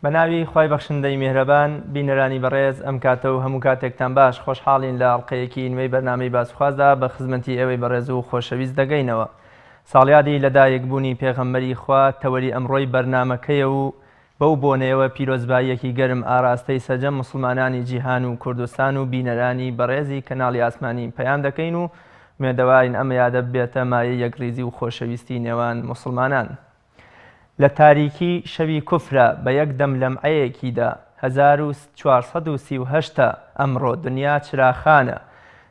بەناوی خی بەخشندەی میهرەبان بینەرانی بەڕێز ئەم کاتە و هەموو کاتێکتان باش خۆشحاڵین لە ئەڵلقەیەکی نوێی بەرنامەی باسخوازدا بە خزمەتی ئێوەی بەڕێز و خۆشەویست دەگەینەوە. ساڵیادی لەدایکبوونی پێغەمبەری خوا تەوەری ئەمڕۆی بەرنمەکەیە و بەو بۆنەوە پیرۆزباییەکی گەرم ئاراستەی سەرجەم مسلمانانی جیهان و کوردستان و بینەرانی بەڕێزی کەناڵی ئاسمانی پەیام دەکەین و مێدەوارین ئەمە یادە بێتە مایە یەکریزی و خۆشەویستی نێوان مسلمانان. لە تاریکی شەوی کوفرە بە یەک دەم لەمعەیەکیدا 1438 ئەمڕۆ دنیا چراخانە،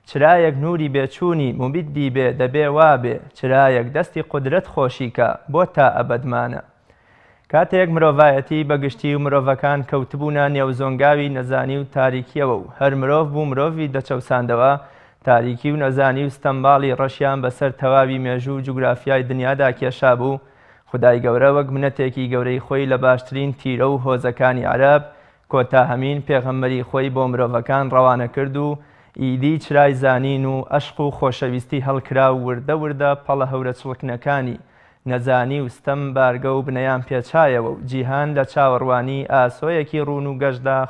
چرایەک نوری بێچوونی مومیدی بێ دەبێ وابێ، چرایەک دەستی قودرەت خۆشیکە بۆ تا ئەبەدمانە. کاتێک مرۆڤایەتی بەگشتی و مرۆڤەکان کەوتبوونە نێوزۆنگاوی نەزانی و تاریکیەوە و هەر مرۆڤ بوو مرۆڤی دەچەوساندەوە، تاریکی و نەزانی و ستەمباڵی ڕەشیان بەسەر تەواوی مێژوو و جوگرافیای دنیادا کێشا بوو. خدای گەورە وەک منەتێکی گەورەی خۆی لە باشترین تیرە و هۆزەکانی عەرەب کۆتا هەمین پێغەمبەری خۆی بۆ مرۆڤەکان ڕەوانە کرد و ئیدی چرای زانین و عەشق و خۆشەویستی هەڵکرا و وردە وردە پەڵە هەورە چڵکنەکانی نەزانی و ستەم بارگە و بنەیان پێچایەوە و جیهان لە چاوەڕوانی ئاسۆیەکی ڕوون و گەشتدا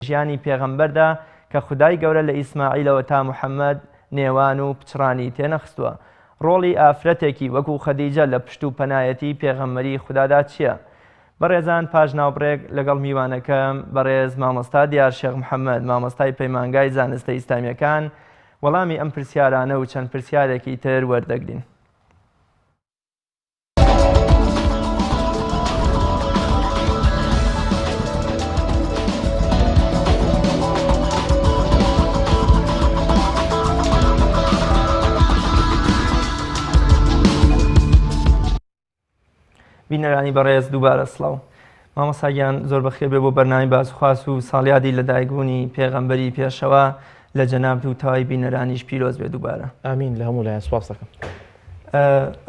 ژیانی پێغەمبەردا کە خودای گەورە لە ئیسماعیلەوە تا محەممەد نێوان و پچڕانی تێنەخستووە. ڕۆڵی ئافرەتێکی وەکو خەدیجە لە پشت و پەنایەتی پێغەمبەری خودادا چییە؟ بەڕێزان پاش ناوبڕێک لەگەڵ میوانەکەم بەڕێز مامۆستا دیار شێخ محەممەد مامۆستای پەیمانگای زانستە ئیسلامیەکان وەڵامی ئەم پرسیارانە و چەند پرسیارێکی تر وەردەگرین. بینەرانی بەڕێز دووبارە سڵاو. مامۆستاگیان زۆر بەخێر بێ بۆ بەرنامی باسخواس و ساڵیادی لەدایکبوونی پێغەمبەری پێشەوە لە جەناب و تاوای بینەرانیش پیرۆز بێ دووبارە. ئامین لە هەموو لایەن سوپاس دەکەم.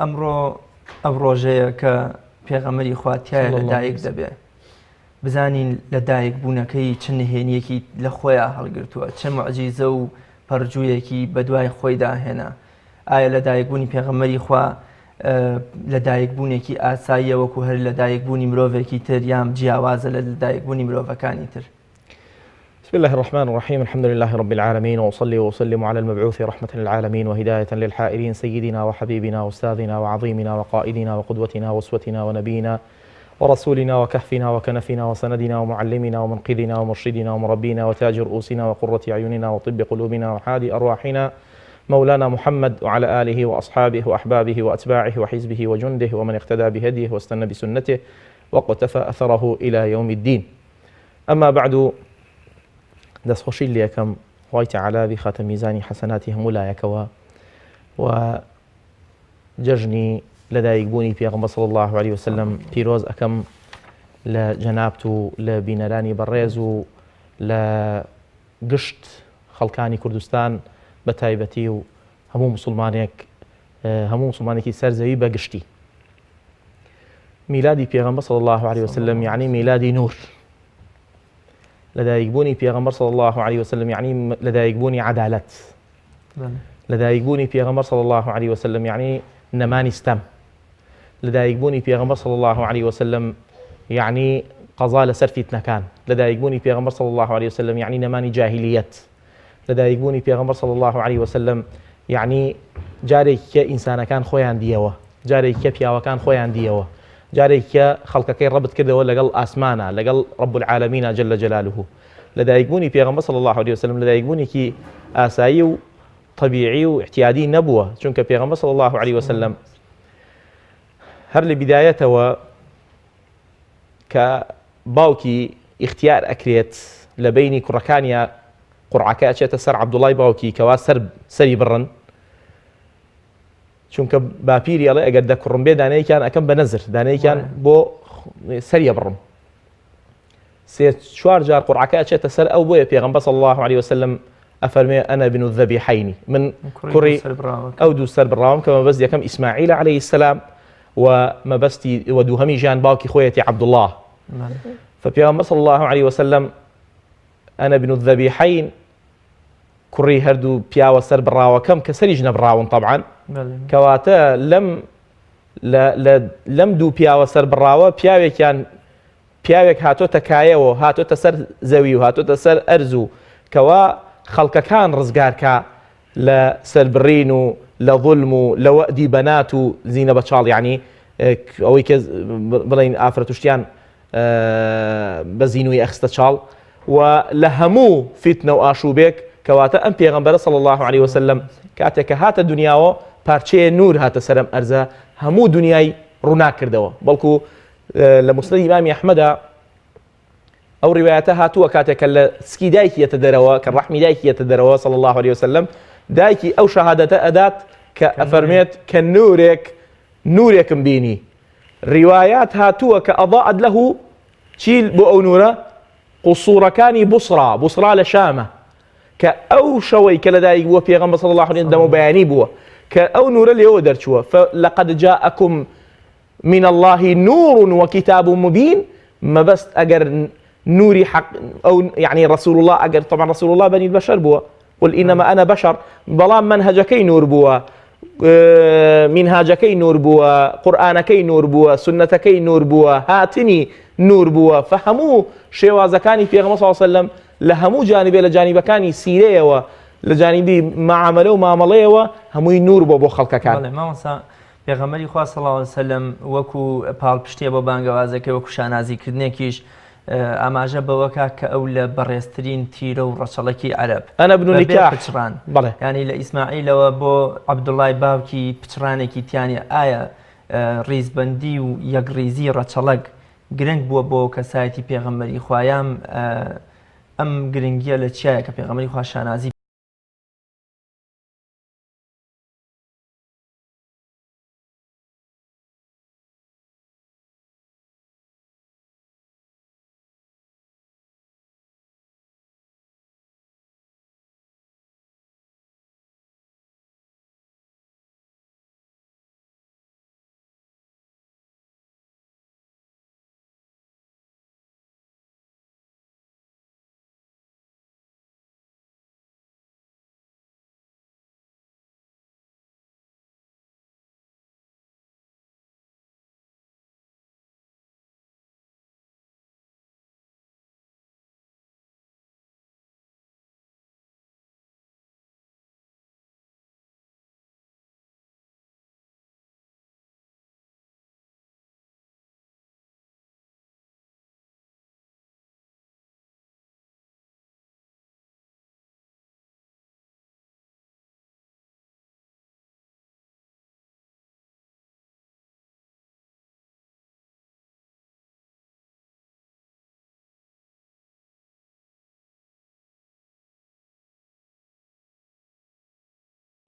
ئەمڕۆ ئەم ڕۆژەیە کە پێغەمبەری خوا تایە لەدایک دەبێ. بزانین لەدایکبوونەکەی چ نهێنیەکی لە خۆیان هەڵگرتووە، چه موعجیزە و پەرجوویەکی بەدوای خۆیدا هێنا. ئایا لەدایکبوونی پێغەمبەری خوا لەدایکبوونێکی ئاساییە وەکو هەر لەدایکبوونی مرۆڤێکی تر یام جیاوازە لە لەدایکبوونی مرۆڤەکانی تر؟ بسم الله الرحمن الرحيم الحمد لله رب العالمين وأصلي وأسلم على المبعوث رحمة للعالمين وهداية للحائرين سيدنا وحبيبنا وأستاذنا وعظيمنا وقائدنا وقدوتنا وأسوتنا ونبينا ورسولنا وكهفنا وكنفنا وسندنا ومعلمنا ومنقذنا ومرشدنا ومربينا وتاج رؤوسنا وقرة أعيننا وطب قلوبنا وحادي أرواحنا مولانا محمد وعلى آله وأصحابه وأحبابه وأتباعه وحزبه وجنده ومن اقتدى بهديه واستنى بسنته واقتفى أثره إلى يوم الدين. أما بعد دەستخۆشی لێ یەکەم خوای تەعالا بخاتە میزانی حەسەناتی هەموو لایەکەوە و جەژنی لەدایکبوونی پێغەمبەر صلی الله عليه وسلم پیرۆز ئەکەم لە جەنابەت و لە بینەرانی بەڕێز و لە گشت خەڵکانی کوردستان بە تایبەتی و هەموو مسلمانێکی سەرزەوی بە گشتی. میلادی پێغەمبەر صلی الله عليه وسلم یعنی میلادی نور. لەدایکبوونی پێغەمبەر صلی الله عليه وسلم یعنی لەدایکبوونی عەدالەت. لەدایکبوونی پێغەمبەر صلی الله عليه وسلم یعنی نەمانی ستەم. لەدایکبوونی پێغەمبەر صلی الله عليه وسلم یعنی قەزا لەسەر فیتنەکان. لەدایکبوونی پێغەمبەر صلی الله عليه وسلم یعنی نەمانی جاهیلیەت. لەدایکبوونی پێغەمبەر صلی الله عليه وسلم یعنی جارێکی کە ئینسانەکان خۆیان دیەوە، جارێکی کە پیاوەکان خۆیان دیەوە، جارێکی کە خەڵکەکەی ڕەبت کردەوە لەگەڵ ئاسمانە، لەگەڵ رب العالمین جل جلاله. لەدایکبوونی پێغەمبەر صلی الله عليه وسلم لەدایکبوونێکی ئاسایی و طبیعی و احتیادی نەبووە، چونکە پێغەمبەر صلی الله عليه وسلم هەر لە بیدایەتەوە کە باوکی اختیار ئەکرێت لە بینی کوڕەکانیە قورعەکە ئەچێتە سەر عەبدوڵای باوکی کەوا سەری بڕن، چونکە باپیری ئەڵێ ئەگەر دەکوڕم بێ دانەیەکیان ئەکەم بە نەزر، دانەیەکیان بۆ سەریە بڕم. سێ چوار جار قورعەکە ئەچێتە سەر ئەو، بۆیە پێغەمبەر صلی الله عليه وسلم ئەفەرمێ ئەنا بن الذەبیحەینی، من کوڕی ئەو دوو سەر بڕاوم کە مەبەست یەکەم ئیسماعیل عليه السلام و مەبەستی و دووهەمی ژیان باوکی خۆیەتی عەبدوڵڵاه. فپێغەمبەر صلی الله عليه وسلم ئەنا بن الذەبیحەین، کوڕی هەردوو پیاوە سەر بڕاوەکەم کە سەریش نەبڕاون طبعاً، کەواتە لەم دوو پیاوە سەر بڕاوە پیاوێک هاتۆتە کایەوە، هاتۆتە سەر زەوی و هاتۆتە سەر ئەرز و کەوا خەڵکەکان ڕزگارکە لە سەربڕین و لە ظولم و لە وەعدی بەنات و زینە بە چاڵ، یعنی ئەوەی کە بڵین ئافرەت و شتیان بە زینوی ئەخستە چاڵ و لە هەموو فیتنە و ئاشوبێک. کەواتە ئەم پێغەمبەرە صلی الله عليه وسلم کاتێک کە هاتە دنیاوە پارچەیە نور هاتە سەرم ئەرزە، هەموو دنیای ڕوونا کردەوە. بەڵکو لە موسنەد ئیمامی ئەحمەدا ئەو ڕیوایەتە هاتووە کاتێک کە لە سکی دایکی یەتە دەرەوە، کە ڕەحمی دایکی یەتە دەرەوە صلی الله عليه وسلم، دایکی ئەو شەهادەتە ئەدات کە ئەفەرمێت کە نورێکم بینی. ڕیوایات هاتووە کە ئەضاءت لەه چیل بۆ ئەو نورە قوسوورەکانی بوسرا لە شامە، کە ئەو شەوەی کە لەدایک بووە پێغەمبەر صلی الله عليه وسلم دەمە بەیانی بووە کە ئەو نورە لێوە دەرچووە. فلقد جاءكم من الله نور وكتاب مبين. مەبەست ئەگەر نوری حق ئەو یعنی رسول الله، ئەگەر طبعا رسول الله بني البشر بووە، قل إنما أنا بشر، بەڵام منهجەکەی نور بووە، منهاجەکەی نور بووە، قورئانەکەی نور بووە، سنەتەکەی نور بووە، هاتنی نور بووە. فهەموو شێوازەکانی پێغەمبەر صلی الله عليه وسلم لە هەموو جانبێ، لە جانیبەکانی سیرەیەوە، لە جانیبی معاملە و مامەڵەیەوە هەمووی نور بۆ خەڵکەکان. پێغەمبەری خوا صلی الله عليه وسلم وەکو پاڵپشتێ بۆ بانگەوازەکە، وەکو شانازیکردنێکیش ئاماژە بەوەکە کە ئەو لە بەڕێزترین تیرە و ڕەچەڵەکی عەرەب ئەنا بن النیکاح پچڕان، ینی لە ئیسماعیلەوە بۆ عەبدوڵای باوکی پچڕانێکی تیانی. ئایا ڕیزبەندی و یەکڕیزی ڕەچەڵەک گرنگ بووە بۆ کەسایەتی پێغەمبەری خوایان؟ ئەم گرنگیە لە چیایە کە پێغەمبەری خوا شانازی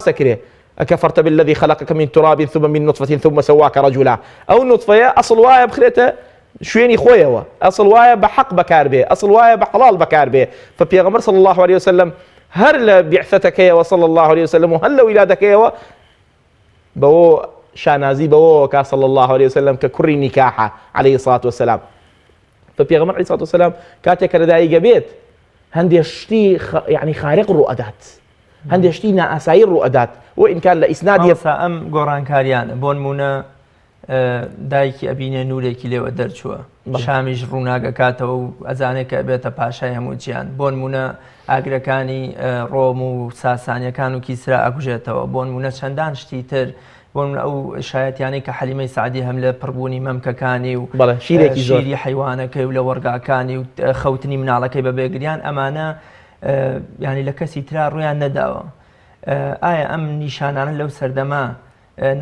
سكري أكفرت بالذي خلقك من تراب ثم من نطفة ثم سواك رجلا. أو النطفة أصل وايا بخليته شوێنی خۆیەوە ئەسڵ وایە بە حەق بەکار بێ ئەسڵ وایە بە حەڵال بەکار بێ فپێغەمبەر صلی الله عليه وسلم هەر لە بیعثەتەکەیەوە صلی الله عليه وسلم و هەر لە ویلادەکەیەوە بەوە شانازی بەوە کا صلی الله عليه وسلم کە کوڕی نیکاحە عليه الصلاة والسلام فپێغەمبەر عليه الصلاة والسلام کاتێک کە لەدایکە بێت هەندێک شتی یعنی خارق ڕوو ئەدات هەندێک شتی نائاسایی ڕوو ئەدات وإن كان لە ئیسنادی ئەم گۆڕانکاریانە بۆ نمونە دایکی ئەبینێ نورێکی لێوە دەرچووە شامیش ڕووناگەکاتەوە و ئەزانێت کە بێتە پاشای هەموو جیان بۆ نمونە ئاگرەکانی ڕۆم و ساسانیەکان و کیسرا ئەکوژێتەوە بۆ نمونە چەندان شتی تر بۆ ئەو شایەتیانەی کە حەلیمەی سعدی هەم لە پڕبوونی مەمکەکانی و شیری حیوانەکەی و لە وەرگاکانی و خەوتنی مناڵەکەی بە بێگریان ئەمانە ینی لە کەسی ترا ڕویان نەداوە ئایا ئەم نیشانانە لەو سەردەما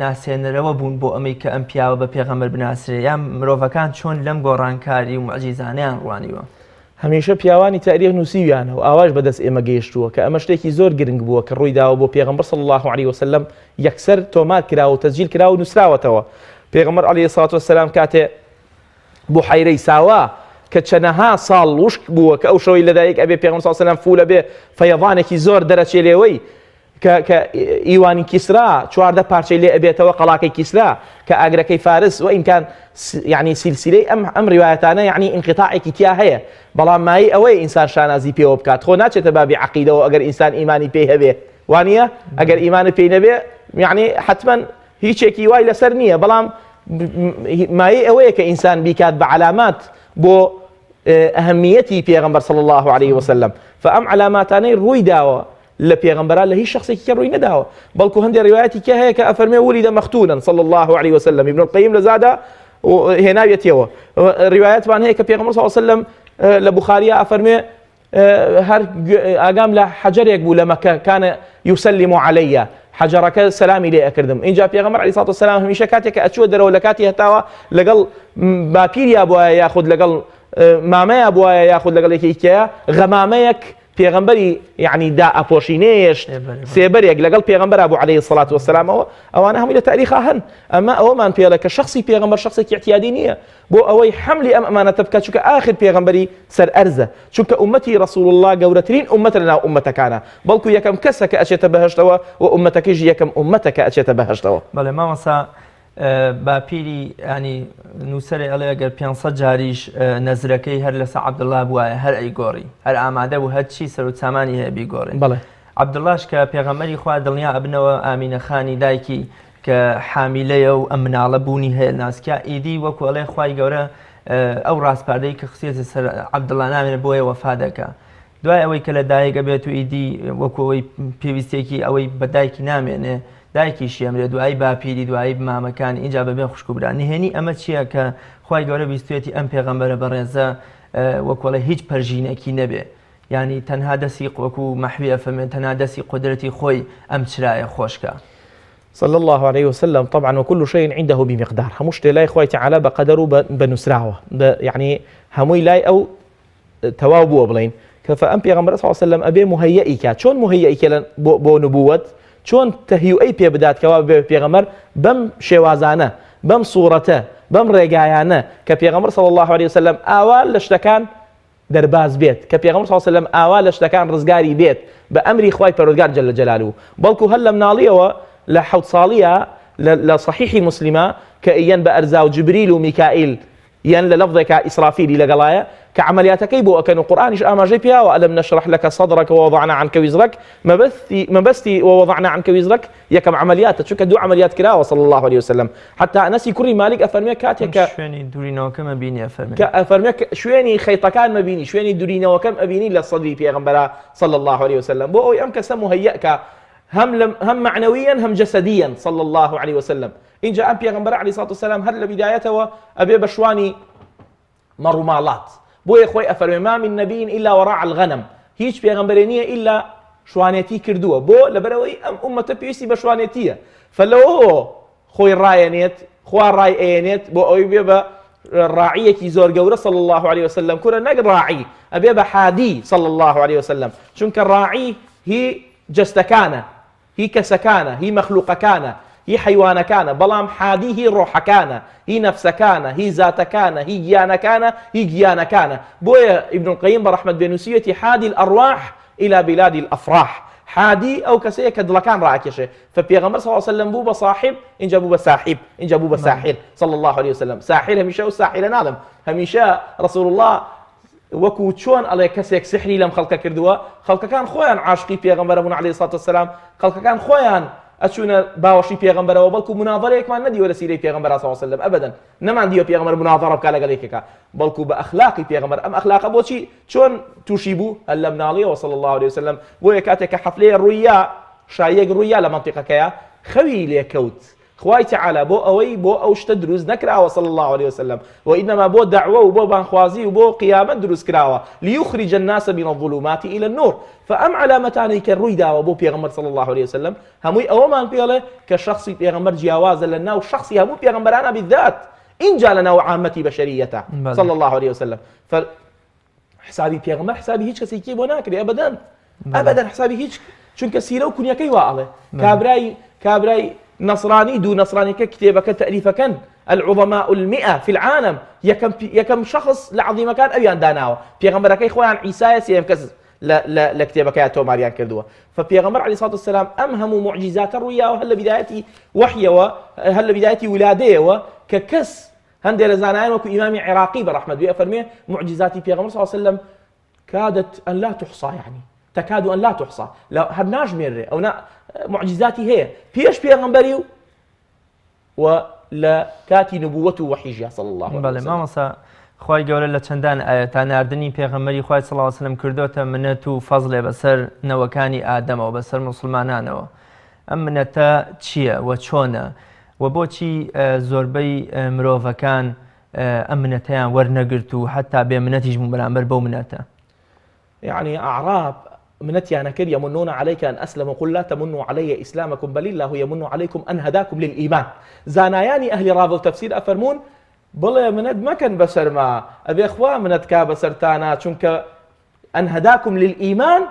ناسێنەرەوە بوون بۆ ئەمەی کە ئەم پیاوە بە پێغەمبەر بناسرێ یان مرۆڤەکان چۆن لەم گۆڕانکاری و معجیزانەیان ڕوانیوە هەمیشە پیاوانی تاریخ نووسیویانە و ئاواش بەدەست ئێمە گەیشتووە کە ئەمە شتێکی زۆر گرنگ بووە کە ڕووی داوە بۆ پێغەمبەر صلی الله عليه وسلم یەکسەر تۆمات کراوە و تەسجیل کراوە و نووسراوەتەوە پێغەمبەر عليه الصلاة والسلام کاتێ بۆ حەیرەی ساوا کە چەنەها ساڵ وشک بووە کە ئەو شەوەی لەدایک ئەبێ پێغەمبەر صلی الله عليه وسلم فولە بێ فەیەضانێکی زۆر دەرەچێ لێوەی کە ئیوانی کیسرا چواردە پارچەی لێ ئەبێتەوە قەڵاکەی کیسرا کە ئاگرەکەی فارس وإن كان يعني سلسلەی ئەم ڕیوایەتانە يعني انقطاعێکی تیا هەیە بەڵام مای ئەوەی ئینسان شانازی پێوە بکات خۆ ناچێتە بابی عەقیدەوە ئەگەر ئینسان ئیمانی پێی هەبێ وانە ئەگەر ئیمانت پێی نەبێ يعني حتما هیچێکی وای لەسەر نییە بەڵام مای ئەوەیە کە ئینسان بیکات بە علامات بۆ ئەهەمیەتی پێغەمبەر صلی الله عليه وسلم فأم علاماتانەی ڕووی داوە لە پێغەمبەران لە هیچ شخصێکی کە ڕووی نەداوە بەڵکو هەندێک ڕیوایەتی کە هەیە کە ئەفەرمێ ولیدە مەختونن صلی الله عليه وسلم ابن القیم لە زادا هێناویەتەوە ڕیوایەتمان هەیە کە پێغەمبەر صلی الله عليه وسلم لە بوخاریە ئەفەرمێ هەر ئاگام لە حەجەرێک بوو لە مەکە کانە یوسلم عەلەیە حەجەرەکە سەلامی لێ ئەکردم اینجا پێغەمبەر عەلەیهی سڵاتو وسەلام هەمیشە کاتێک کە ئەچووە دەرەوە لە کاتی هەتاوە لەگەڵ باپیریا بووایە یاخود لەگەڵ مامەیە بووایە یاخود لەگەڵ یەکێکیە غەمامەیەک پێغەمبەری یعنی دا ئەپۆشینێشت سێبەرێک لەگەڵ پێغەمبەر بوو عەلەیهی سڵاتو وسەلام ئەوانە هەمووی لە تاریخا هەن ئەمە ئەوەمان پێڵە کە شخصی پێغەمبەر شخصێکی اعتیادی نییە بۆ ئەوەی حەملی ئەم ئەمانەتە بکات چونکە ئاخر پێغەمبەری سەر ئەرزە چونکە ئومەتی ڕەسوڵ الله گەورەترین ئومەتە لەناو ئومەتەکانە بەڵکو یەکەم کەسە کە ئەچێتە بەهەشتەوە و ئومەتەکەیش یەکەم ئومەتە کە ئەچێتە بەهەشتەوە بەڵێ مامەسا باپیری ینی نووسەرێ ئەڵێ ئەگەر 500 جاریش نەزرەکەی هەر لەسەر عەبدوڵڵا بووایە هەر ئەیگۆڕی هەر ئامادە بوو هەرچی سەر و سامانی هەیە بیگۆڕێ بەڵێ عەبدوڵڵاش کە پێغەمبەری خوا دڵنیا ئەبنەوە ئامینەخانی دایکی کە حامیلەیە و ئەم مناڵە بوونی هەیە ناسکیا ئیدی وەکو ئەڵێ خوای گەورە ئەو ڕاستپاردەی کە خسێتی سەر عەبدوڵڵا نامێنێت بۆیە وەفا دەکا دوای ئەوەی کە لە دایکە بێت و ئیدی وەکو ئەوەی پێویستێکی ئەوەی بە دایکی نامێنێ دایکیشی ئەمرێ دوایی باپیری دوایی مامەکان اینجا بەبێ خوشکوبرا نهێنی ئەمە چییە کە خوای گەورە بیستوێتی ئەم پێغەمبەرە بەڕێزە وەکوڵە هیچ پەرژینێکی نەبێ ینی تەنها دەستی وەکو مەحوی ئەفەرمێن تەنها دەستی قودرەتی خۆی ئەم چرایە خۆشکە صلى الله عليه وسلم طبعا وكل شيء عنده بمقدار هموش لاي خوي تعالى بقدره بنسراوه يعني هموي لاي او توابو بلين فأم بيغمبر صلى الله عليه وسلم أبي مهيئك شلون مهيئك بو نبوة شلون تهيئي بي بدات كواب بيغمبر بم شوازانه بم صورته بم رجايانه كبيغمبر صلى الله عليه وسلم أول لشتكان درباز بيت كبيغمبر صلى الله عليه وسلم أول لشتكان رزقاري بيت بأمري خوي برزقار جل جلاله بلكو هلا مناليه لحوت صالية لصحيح مسلمة كأين بأرزاو جبريل وميكائيل ين للفظك إسرافيل لقلايا كعمليات كيبو أكن القرآن إيش أما جيبيا وألم نشرح لك صدرك ووضعنا عنك وزرك ما بستي ووضعنا عنك وزرك يكم عمليات شو كدو عمليات كراوة صلى الله عليه وسلم حتى نسي كوري مالك أفرميك كاتيك شويني دورينا وكم أبيني أفرميك شويني خيطكان ما بيني شويني دورينا وكم أبيني للصدري في غنبرا صلى الله عليه وسلم بو أو يمك سمو هيئك هم معنويا هم جسديا صلى الله عليه وسلم إن جاء بيغمبر عليه الصلاة والسلام هل بدايته أبي بشواني مرمالات بو يا اخوي افرمي ما من نبي الا وراء الغنم هيج بيغمبرينيه الا شوانيتي كردوه بو لبروي امته بيسي بشوانيتيه فلو خوي راينيت خو راينيت بو اوي بيبا راعيه كي زور جوره صلى الله عليه وسلم كره نق راعي ابي بحادي صلى الله عليه وسلم شنك الراعي هي جستكانه هي كسكانه هي مخلوقكانه هی حیوانەکانە، بەڵام حادی هی ڕۆحەکانە، هی نەفسەکانە، هی زاتەکانە، هی گیانەکانە، هی گیانەکانە. بۆیە ئیبن القەیم بەڕەحمەت بێنووسیەتی حادی الأرواح إلى بلاد الأفراح. حادی ئەو کەسەیە کە دڵەکان ڕاکێشێ. فپێغەمبەر صلی الله عليه وسلم بوو بە صاحب، اینجا بوو بە ساحب، اینجا بوو بە ساحر صلی الله عليه وسلم. ساحر هەمیشە و ساحرە ناڵم، هەمیشە رسول الله وەکو چۆن ئەڵێ کەسێک سحری لەم خەڵکە کردووە، خەڵکەکان خۆیان عاشقی پێغەمبەر بوون عەلەیهی سڵاتو وەسەلام، خەڵکەکان خۆیان ئەچوونە باوەشی پێغەمبەرەوە، بەڵکو مناظەرەیەکمان نەدیوە لە سیرەی پێغەمبەر صلی الله عليه وسلم ئەبەدەن، نەمان دیوە پێغەمبەر مناظەرە بکات لەگەڵ یەکێکە، بەڵکو بە ئەخلاقی پێغەمبەر. ئەم ئەخلاقە بۆچی چۆن تووشی بوو؟ هەر لە مناڵیەوە صلی الله عليه وسلم. بۆیە کاتێک کە حەفلەیە ڕوویە، شایەک ڕوویە لە مەنتیقەکەیە، خەوی لێکەوت خوای تعالى بۆ ئەوەی بۆ ئەو شتە دروست نەکراوە صلی الله عليه وسلم، وإنما بۆ دعوە و بۆ بانخوازی و بۆ قیامەت دروست کراوە، ليخرج الناس من الظلمات إلى النور. فأم علامەتانی کە ڕووی داوە بۆ پێغەمبەر صلی الله عليه وسلم هەمووی ئەوەمان پێڵێ کە شخصی پێغەمبەر جیاوازە لە ناو شخصی هەموو پێغەمبەرانە بالذات، اینجا لە ناو عامەتی بەشەریەتە صلی الله عليه وسلم. حسابی پێغەمبەر حسابی هیچ کەسێکی بۆ ناکرێ ئەبەدەن، ئەبەدەن حسابی هیچ، چونکە سیرە و کونیەکەی وا ئەڵێ کابرای نصراني دو نصراني كتابك تأليف كان العظماء المئة في العالم يكم شخص لعظيم كان أبيان داناوه بيغمبر كي خوان عيسى سيم كز لا كتابك يا تو ماريان كردوه. فبيغمبر عليه الصلاة والسلام أمهم معجزات الرؤيا وهل بدايتي وحي وهل بدايتي ولادية وككس هندي لزانان وكو إمام عراقي برحمة بي أفرميه معجزاتي بيغمبر صلى الله عليه وسلم كادت أن لا تحصى، يعني تكاد أن لا تحصى، لا هبناش ميري أو معجزاتي هي بيش بيغمبري ولا كاتي نبوته وحيجها صلى الله عليه وسلم. بله مامەسا خوای گەورە لە چەندان ئاەتان ناردنی پێغەمبەری خوای صلی الله عليه وسلم کردوتە منەت و فەزڵێ بەسەر نەوەکانی ئادەمەوە بەسەر موسڵمانانەوە. ئەم منەتە چییە و چۆنە و بۆچی زۆربەی مرۆڤەکان ئەم منەتەیان وەرنەگرت و حتا بێ منەتیش بوون بەرامبەر بەو منەتە؟ يعني أعراب منتي أنا كر يمنون عليك أن أسلموا قل لا تمنوا علي إسلامكم بل الله يمن عليكم أن هداكم للإيمان. زاناياني أهل راضي وتفسير أفرمون بلا منت ما كان بسر ما أبي أخوة منت كابسرتانا شنك أن هداكم للإيمان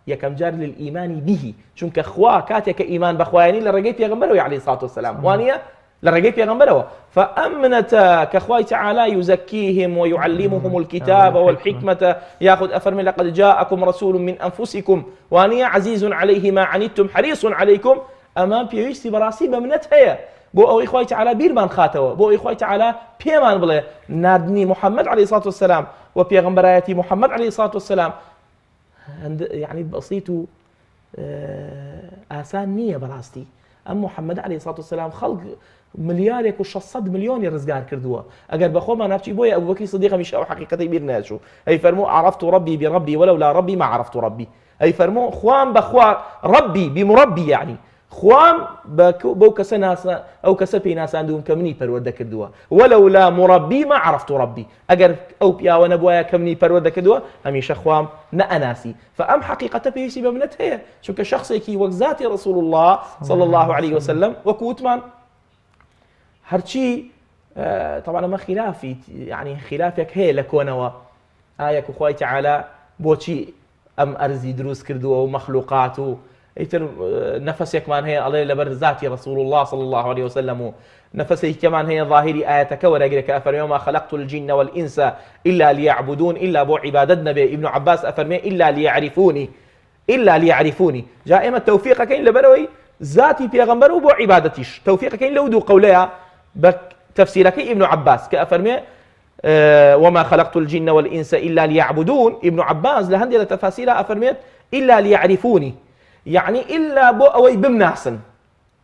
يكم جار للإيمان به شنك أخوة كاتك إيمان بأخواني لرجيت يا غمرو عليه الصلاة والسلام وانيا لرجيت يا غمرو. فأمنت كأخوي تعالى يزكيهم ويعلمهم الكتاب والحكمة ياخذ أفرمي لقد جاءكم رسول من أنفسكم وانيا عزيز عليه ما عنتم حريص عليكم أمام بيويستي براسي بمنت هي بو أو إخوي تعالى بيرمان خاتوا بو إخوي تعالى بيمان بلا نادني محمد عليه الصلاة والسلام وبيغمبراياتي محمد عليه الصلاة والسلام يعني بسيط آسان نية براستي. أم محمد عليه الصلاة والسلام خلق مليارێک و 600 مليۆنی ڕزگار کردووە. ئەگەر بەخۆمان نابچی بۆیە ئەبو بەکری سدیق هەمیشە ئەو حەقیقەتەی بیر ناچوو. ئەی فەرموو عرفت ربي بربي ولولا ربي ما عرفت ربي. ئەی فەرموو خوام بەخوا ربي بمربي يعني خوام بەو کەسە ناسا ئەو کەسە پێی ناساندوم کە منی پەروەردە کردووە ولولا مربي ما عرفت ربي. ئەگەر ئەو پیاوە نەبووایە کە منی پەروەردە کردووە هەمیشە خوام نەئەناسی. فأم حقيقة پێویستی بە منەت هەیە چونکە شخصێکی وەک ذاتی رسول الله صلى الله عليه وسلم وەکووتمان هرشي طبعا ما خلافي يعني خلافك هي لكونوا آية كخوي تعالى بوشي أم أرزي دروس كردوا ومخلوقاته يتر نفسك كمان هي الله لبرزاتي رسول الله صلى الله عليه وسلم نفسي كمان هي ظاهري آية كورا قلك أفرمي ما خلقت الجن والإنس إلا ليعبدون إلا بو عبادتنا ابن عباس أفرمي إلا ليعرفوني جائمة توفيق كين لبروي ذاتي بيغمبر وبو عبادتيش توفيق كين لو دو قولها بتفسيرك ابن عباس كأفرمي وما خلقت الجن والإنس إلا ليعبدون ابن عباس لهندي لتفاسيرها أفرميت إلا ليعرفوني يعني إلا بو أوي بمناسن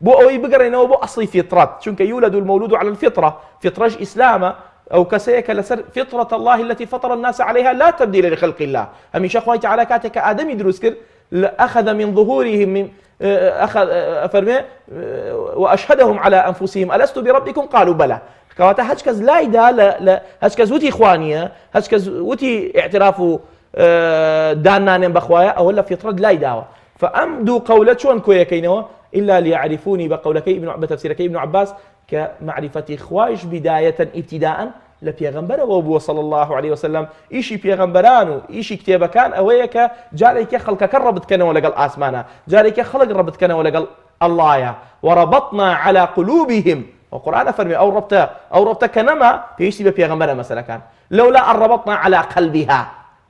بو أوي بقرين أو بو أصلي فطرة شنك يولد المولود على الفطرة فطرة إسلام أو كسيك لسر فطرة الله التي فطر الناس عليها لا تبديل لخلق الله همي شخوي تعالى كاتك آدم يدرس كر أخذ من ظهورهم من أخذ أفرمي وأشهدهم على أنفسهم ألست بربكم قالوا بلى كواتا هشكز لايدا لا هشكز وتي إخوانية هشكز وتي اعترافه دانان بخوايا أو لا فطرة لايدا فأمدوا قولة شون كويا كينوا إلا ليعرفوني بقولك بتفسيرك ابن عباس كمعرفة إخوايش بداية ابتداء لبيغمبر وابو صلى الله عليه وسلم إيشي بيغمبرانو إيشي كتابة كان أويك جاريك خلق كربت كنا ولقى الآسمانا جاريك خلق ربت كنا ولقى اللهە وەڕەبەطنا على قلوبهم وقرآن فەرمێ ئەو ڕەبتە کە نەما پێویستی بە پێغەمبەرە مەسەلەکان لەولا ئەن ڕەبەطنا على قلبها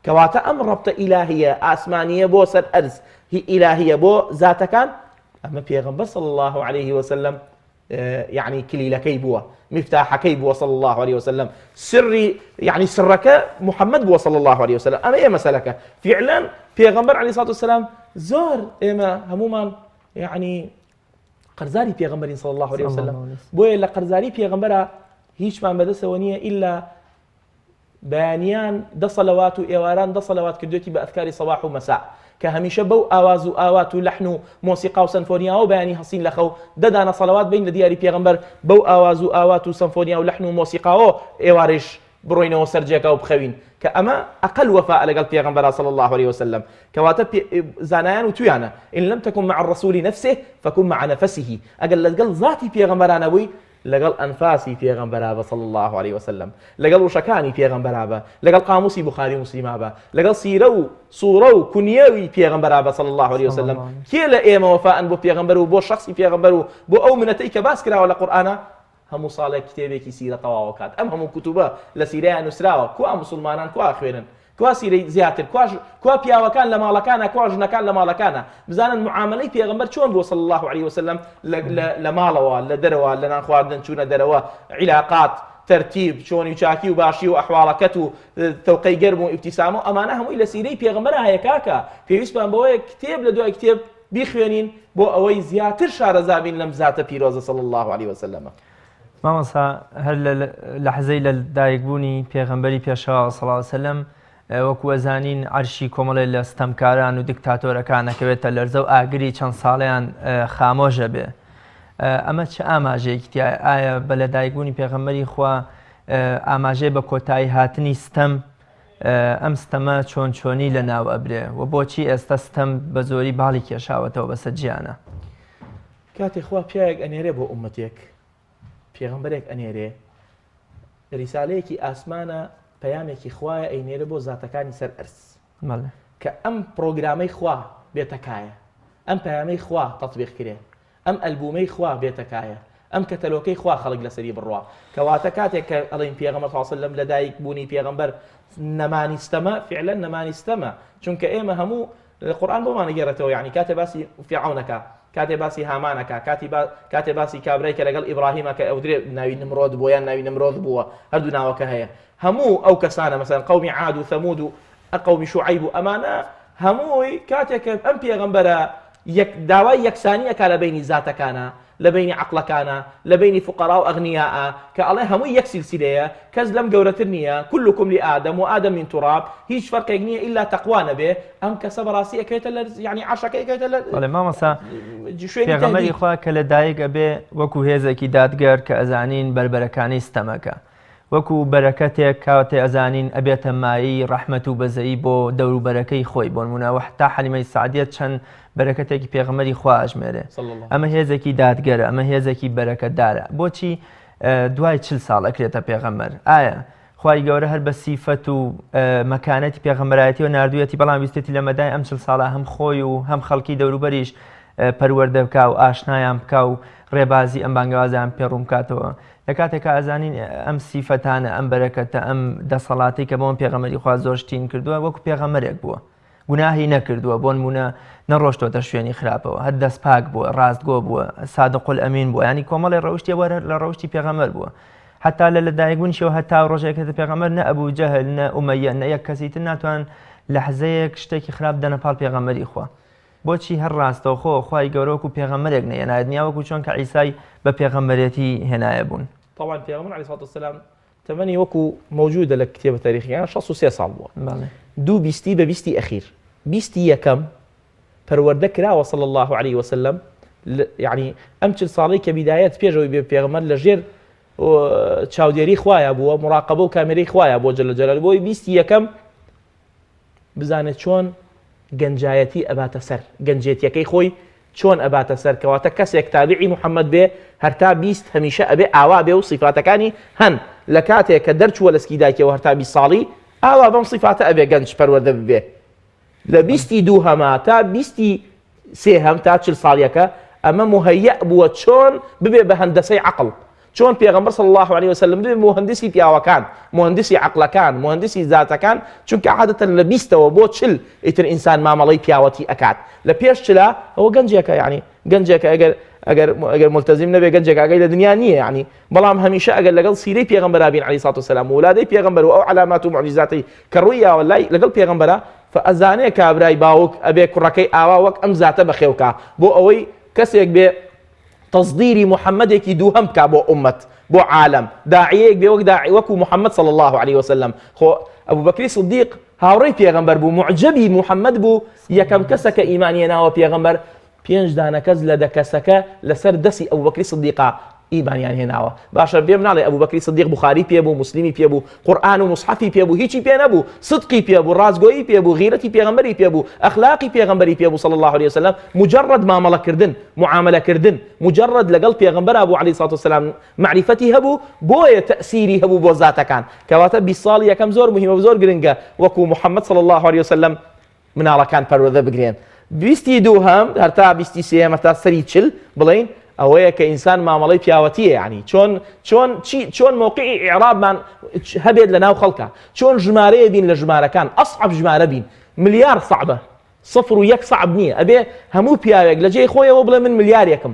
کەواتە ئەم ڕەبتە ئیلاهیە ئاسمانیە بۆ سەر ئەرز هی ئیلاهیە بۆ زاتەکان ئەمە پێغەمبەر صلى الله عليه وسلم يعني كليلكي بوا مفتاحكي بوا صلى الله عليه وسلم سري يعني سرك محمد بوا صلى الله عليه وسلم أما إيه مسألك فعلا پیغمبر عليه الصلاة والسلام زور إما هموما يعني قرزاري پیغمبرين صلى الله عليه وسلم بوي إلا قرزاري پیغمبر هيش ما بدس ونية إلا بيانيان ده صلوات وإيواران ده صلوات كدوتي بأذكار صباح ومساء كهميشه بو آواز وآوات ولحن وموسيقى وسنفونيا وبياني حصين لخو ددانا صلوات بين دياري پیغمبر بو آواز وآوات وسنفونيا ولحن وموسيقى وإيوارش بروينه وسرجيكا وبخوين كأما أقل وفاء لقل پیغمبر صلى الله عليه وسلم كواتب زانيان وتويانا إن لم تكن مع الرسول نفسه فكن مع نفسه أقل لقل ذاتي پیغمبرانا بوي لقل أنفاسي پیغمبر صلى الله عليه وسلم لقل وشكاني پیغمبر لقل قاموسي بخاري مسلم لقل سيرو صورو كنيوي پیغمبر صلى الله عليه وسلم كيلا إيما وفاء بو پیغمبر وبو شخصي پیغمبر بو أو منتيك باسكرا ولا قرآن هم صالح كتابك سيرة طواوكات أم هم كتبة لسيرة نسراوة كوا مسلمانان كوا أخويرن كوا سيرة زياتر كوا بياوكان لما لكانا كوا جنكان لما لكانا بزانا المعاملة پیغمبر شون بو صلى الله عليه وسلم لمالوا لدروا لنا خواردن شون دروا علاقات ترتيب شون يشاكي وباشي وأحوالكته توقي قرب وابتسامه أمانهم إلى سيرة پیغمبر هاي كاكا في وسبان بوي كتاب لدوا كتاب بيخوانين بو أوي زياتر شارزابين لمزات بيروز صلى الله عليه وسلم مامۆستا هەر لە حەزەی لە دایکبوونی پێغەمبەری پێشەوا صلی الله علیه وسلم وەکو ئەزانین عەرشی کۆمەڵێ لە ستەمکاران و دیکتاتۆرەکان نەکەوێتە لەرزە و ئاگری چەند ساڵیان خامۆژە بێ ئەمە چه ئاماژەیەکی تایە ئایا بە لە دایکبوونی پێغەمبەری خوا ئاماژەی بە کۆتایی هاتنی ستەم ئەم ستەمە چۆن چۆنی لە ناو ئەبرێ و بۆچی ئێستا ستەم بە زۆری باڵی کێشاوەتەوە بەسەر گیانە کاتێک خوا پیاوێک ئەنێرێ بۆ ئومەتێک پێغەمبەرێک ئەنێرێ ریسالەیەکی ئاسمانە پەیامێکی خوایە ئەینێرە بۆ زاتەکانی سەر ئەرز کە ئەم پرۆگرامەی خوا بێتەکایە ئەم پەیامەی خوا تەطبیق کرێ ئەم ئەلبومەی خوا بێتەکایە ئەم کەتەلۆکەی خوا خەڵک لەسەری بڕوا کەواتە کاتێک کە ئەڵێن پێغەمبەر صلی الله علیه وسلم لە دایک بوونی پێغەمبەر نەمانیستەمە فعلا نەمانیستەمە چونکە ئێمە هەموو قورئان بۆمانە گێڕێتەوە یعنی کاتێ باسی فیرعونەکە کاتێ باسی هامانەکە کاتێ باسی کابرای کە لەگەڵ ئیبراهیمە کە ئەو درێ ناوی نمرۆد بووە یان ناوی نمرۆد بووە هەردوو ناوەکە هەیە هەموو ئەو کەسانە مەسەلەن قەومی عاد و ثەمود و قەومی شوعەیب و ئەمانە هەمووی کاتێک ئەم پێغەمبەرە داوای یەکسانیەکە لە بینی زاتەکانە لە بینی عەقڵەکانە لە بینی فوقەرا و ئەغنیاءە کە ئەڵێ هەمووی یەک سیلسیلەیە کەس لەم گەورەتر نییە كلكم لآدم وآدم من تراب هیچ فەرقێک نییە ئیلا تەقوا نەبێ ئەم کەسە بەڕاستی ئەکەوێتە لە یعنی عەرشەکە ئەکەوێتە لە بەڵێ مامۆستا پێغەمبەری خوا کە لە دایک ئەبێ وەکو هێزێکی دادگەر کە ئەزانین بربەرەکانی ستەمەکە وەکو بەرەکەتێک کاتێ ئەزانین ئەبێتە مایی ڕەحمەت و بەزەیی بۆ دەوروبەرەکەی خۆی بۆ نمونەوە حتا حەلیمەی سەعدیە چەند بەرەکەتێکی پێغەمبەری خوا ئەژمێرێ ئەمە هێزێکی دادگەرە ئەمە هێزێکی بەرەکەتدارە بۆچی دوای 40 ساڵ ئەکرێتە پێغەمبەر ئایا خوای گەورە هەر بە سیفەت و مەکانەتی پێغەمبەرایەتیەوە نردوویەتی بەڵام ویستێتی لە مەدای ئەم 40 ساڵە هەم خۆی و هەم خەڵکی دەوروبەریش پەروەردە بکا و ئاشنایان بکا و ڕێبازی ئەم بانگەوازیان پێڕوو بکاتەوە لە کاتێکە ئەزانین ئەم سیفەتانە ئەم بەرەکەتە ئەم دەسەڵاتی کە بۆم پێغەمبەری خوا زۆر شتین کردووە وەکو پێغەمبەرێک بووە گوناهی نەکردووە بۆ نمونە نەڕۆشتۆتە شوێنی خراپەوە هەر دەست پاک بووە ڕاستگۆ بووە صادق الئەمین بووە ینی کۆمەڵی ڕەوشتی وەرە لە ڕەوشتی پێغەمبەر بووە حتا لە لەدایکبوونیشەوە هەتا ڕۆژێکەکە پێغەمبەر نە ئەبوو جەهل نە ئومەیە نە یەک کەسی تر ناتوان لە حەزەیەک شتێکی خراپ دەنە پاڵ پێغەمبەری خوا بۆچی هەر ڕاستەوە خۆ خوای گەورە وەکو پێغەمبەرێک نەهێنایەت نیا وەکو چۆن کە عیسای بە پێغەمبەرێتی هێنایە بوون طبعا پێغەمبەر عەلەیهی سڵاتو وەسەلام تەمەنی وەکو موجودە لە کتێبە تاریخییان 63 ساڵ بووە دوو بیستی بە بیستی ئەخیر بیستی یەکەم پەروەردە کراوە صلی الله عليه وسلم يعني ئەم 40 ساڵەی کە بیدایەت پێشەوەی بێ پێغەمبەر لەژێر چاودێری خوایە بووە مراقبە و کامێرەی خوایە بۆ جەل جەلال بۆی بیستی یەکەم بزانێت چۆن گەنجایەتی ئەباتە سەر گەنجێتیەکەی خۆی چۆن ئەباتە سەر کەواتە کەسێک تابعی محەممەد بێ هەرتا بیست هەمیشە ئەبێ ئاوا بێ و صیفاتەکانی هەن لە کاتێک کە دەرچووە لەسکی دایکەوە هەرتا 20 ساڵی ئاوا بەم صیفاتە ئەبێ گەنج پەروەردە ببێ لە بیستی دووهەما تا بیستی سێهەم تا 40 ساڵیەکە ئەمە مهيأ بووە چۆن ببێ بە هەندەسەی عقل، چۆن پێغەمبەر صلی الله عليه وسلم ببێ مهندسی پیاوەکان، مهندسی عقلەکان، مهندسی زاتەکان، چونکە عادەتەن لە 20ەوە بۆ 40 ئیتر ئینسان مامەڵەی پیاوەتی ئەکات. لە پێش چلا ئەوە گەنجێکە، یعنی گەنجێکە ئەگەر ملتەزیم نەبێ گەنجێک ئاگەی لە دنیا نییە، یعنی بەڵام هەمیشە ئەگەر لەگەڵ سیرەی پێغەمبەر بین عەلەیهی سڵاتو وسەلام و ولادەی پێغەمبەر و ئەو علامات و معجزاتی کە ڕوویاوە لای لەگەڵ پێغەمبەرە فەئەزانەیە کابرای باوک ئەبێ کوڕەکەی ئاوا وەک ئەم زاتە بەخێوکە بۆ ئەوەی کەسێک بێ تصدیری محەممەدێکی دووهەم بکا بۆ ئومەت بۆ عالم، داعیەک بێ وەک داعی وەکو محەممەد صلی الله عليه وسلم. خۆ ئەبوبەکری سیدیق هاوڕێی پێغەمبەر بوو، معجەبی محەممەد بوو، یەکەم کەسەکە ئیمانی هێناوە پێغەمبەر، 5 دانە کەس لە دەکەسەکە لەسەر دەستی ئەبوبەکری سیدیقا ئیمانیان هێناوە. باشە بێم ناڵێ ئەبوبەکری سیدیق بوخاری پێبوو، مسلمی پێبوو، قورئان و مصحفی پێبوو، هیچی پێ نەبوو، صدقی پێبوو، ڕازگۆیی پێبوو، غیرەتی پێغەمبەری پێبوو، ئەخلاقی پێغەمبەری پێبوو صلی الله عليه وسلم. مجرد مامەڵەکردن، معاملەکردن، مجرد لەگەڵ پێغەمبەر بوو عەلەیهی سڵاتو وسەلام معریفەتی هەبوو، بۆیە تەئسیری هەبوو بۆ زاتەکان. کەواتە 20 ساڵی یەکەم زۆر مهمە، زۆر گرنگە وەکو محەممەد صلی الله عليه وسلم مناڵەکان پەروەردە بگرێن. 22 هەرتا 23 هەتا سەری 40 بڵین ئەوەیە کە ئینسان مامەڵەی پیاوەتیە، یعنی چۆن موقعی ئیعرابمان هەبێت لە ناو خەڵکە، چۆن ژمارەیە بین لە ژمارەکان، ئەصعب ژمارە بین، ملیار صعبە، 0 و 1 صعب نییە، ئەبێ هەموو پیاوێک لە جێی خۆیەوە بڵێ من ملیارێکم.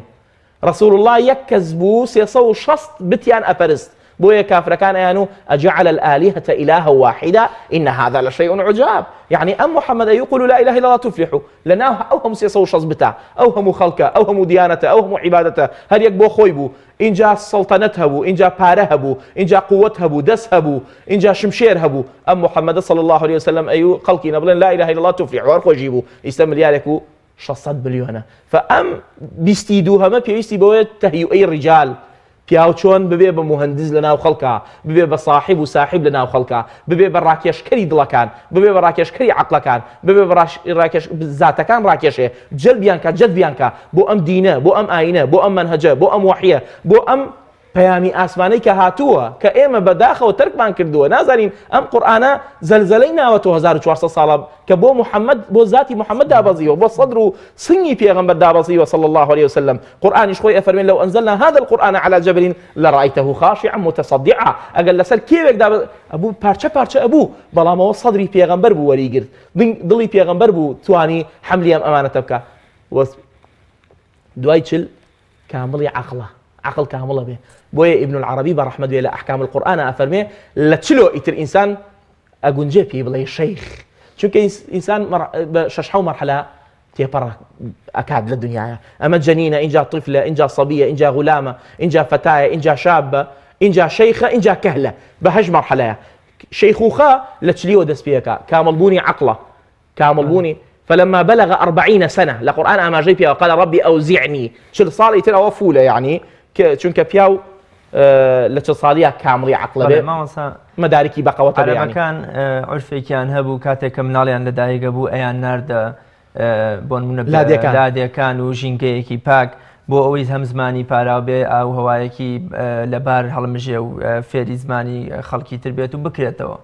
رسول الله یەک کەس بوو 360 بتیان ئەپەرست، بۆیە کافرەکان ئەیانو ئەجعل الآلهة إلها واحدة إن هذا لشيء عجاب. يعني أم محمد يقول لا إله إلا الله تفلحوا لنا أو هم 360 بتا أو هم خلقه أو هم ديانته أو هم عبادته، هل يكبو خويبو إن جا سلطنت هبو، إن جا باره هبو، إن جا قوة هبو، دس هبو، إن جا شمشير هبو. أم محمد صلى الله عليه وسلم أيو خلقي نبلن لا إله إلا الله تفلحوا وارخو جيبو يستمر يالكو 600 بليون. فأم بيستيدوها ما بيستي بويت تهيئي الرجال پیاو چۆن ببێ بە مهندز لە ناو خەڵکە، ببێ بە صاحب و ساحب لە ناو خەڵکە، ببێ بە ڕاکێشکەری دڵەکان، ببێ بە ڕاکێشکەری عەقڵەکان، ببێ بە زاتەکان ڕاکێشێ، جەلبیان کە جەذبیان کە بۆ ئەم دینە، بۆ ئەم ئاینە، بۆ ئەم منهەجە، بۆ ئەم وحیە، بۆ ئەم پەیامی ئاسمانەی کە هاتووە کە ئێمە بەداخەوە تەرکمان کردووە، نازانین ئەم قورئانە زەلزەلەی ناوەتەوە 1400 ساڵە کە بۆ محەممەد بۆ ذاتی محەممەد دابەزیوە، بۆ سەدر و سنگی پێغەمبەر دابەزیوە صلی الله عليه وسلم. قورئانیش خۆی ئەفەرمێن لو أنزلنا هذا القرآن على جبل لرأيته خاشعا متصدعا. ئەگەر لەسەر کێوێک ئەبوو پارچە پارچە ئەبوو، بەڵامەوە سەدری پێغەمبەر بوو وەریگرت، دڵی پێغەمبەر بوو توانی حملی ئەم ئەمانەتە بکە. دوای 40 کامڵی عەقڵە، عقل كاملة به بويا ابن العربي برحمة الله أحكام القرآن أفرمي لتشلو إتر إنسان أقول جيبي بلاي شيخ شو إنسان ششحو مرحلة تيبرا أكاد للدنيا، أما جنينة إن جاء طفلة إن جاء صبية إن جاء غلامة إن جاء فتاة إن جاء شابة إن جاء شيخة إن جاء كهلة بهج مرحلة شيخوخة لتشليو دس بيكا كامل بوني عقله كامل بوني. فلما بلغ 40 سنة لقرآن أما جيبيا وقال ربي أوزعني شل صار يتر أوفولة يعني شنك بياو لتصاليا كامري عقله مداركي بقى وطبيعي يعني كان عرفي كان هبو كاتك منالي عند دايق ابو ايان نارد بون منبه لادي كان وجينكي باك بو اويز هم زماني باراو بي او هوايكي لبار هلمجي و فيري زماني خلقي تربيته بكريتو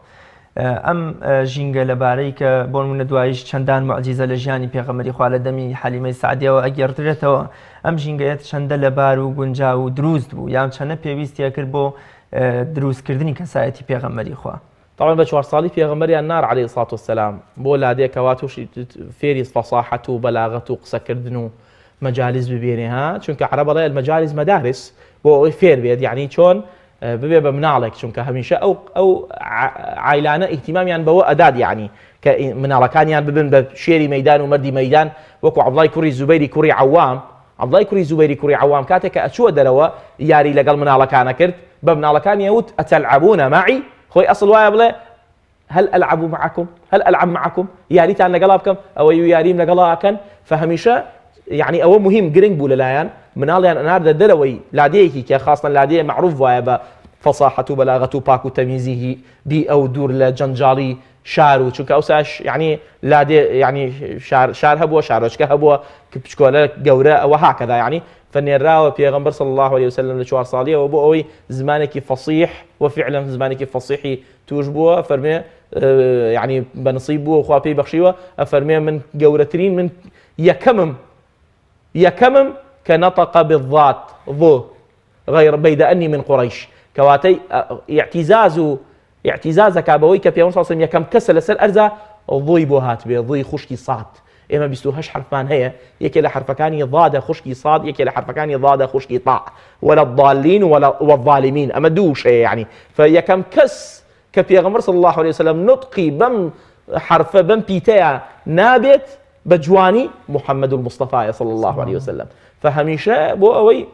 ام جينغا لباريك بون من دوايش چندان معجزه لجاني پیغمبري خواله دمي حليمه سعديه و اگرترتو ام جينغا چند لبار و گنجا و دروست بو يام چنه پيويستيا كر بو دروست كردني كسايتي پیغمبري خوا. طبعا بشوار صالي پیغمبري النار عليه الصلاه والسلام بو لادي كواتوش فيري فصاحته وبلاغته قصه كردنو مجالس ببينها چونك عرب الله المجالس مدارس بو فير بيد يعني شلون ببي بمنالك چونك هميشه او عائلانه اهتماميان بو اداد يعني منالكان يعني ببن بشيري ميدان ومردي ميدان وكو عبد الله كوري زبيري كوري عوام عبد الله كوري زبيري كوري عوام كاتك اشو دروا ياري لقل منالكان كرت بمنالكان يوت اتلعبون معي خوي اصل واي بلا هل العب معكم هل العب معكم ياري تاع لقلابكم او ياريم لقلاكن فهميشه يعني او مهم جرينج بوللايان مناليان انار دروي لاديكي كخاصه لاديه معروف وايبا فصاحته بلاغته باكو تمييزه بي او دور لجنجالي شارو چونك اوساش يعني لادي يعني شار هبو شارشك هبو كبشكوله جوره وهكذا يعني فنيراو بيغمبر صلى الله عليه وسلم لشوار صاليه وبو اوي زمانك فصيح وفعلا زمانك فصيحي توجبوه فرمي يعني بنصيبه وخوا بي بخشيوه فرمي من جورترين من يكمم كنطق بالضاد ضو غير بيد أني من قريش كواتي اعتزازك أبويك في صلى الله عليه وسلم كم كسل سر أرزا ضوي بوهات بي ضوي خشكي صاد إما بيستوهش حرفان هي يكي لحرفكاني ضاد خشكي صاد يكي لحرفكاني ضاد خشكي طاع ولا الضالين ولا والظالمين أما دوش يعني فهي كم كس كبيغمبر صلى الله عليه وسلم نطقي بم حرف بم بيتايا نابت بجواني محمد المصطفى صلى الله عليه وسلم فهميشه بو أوي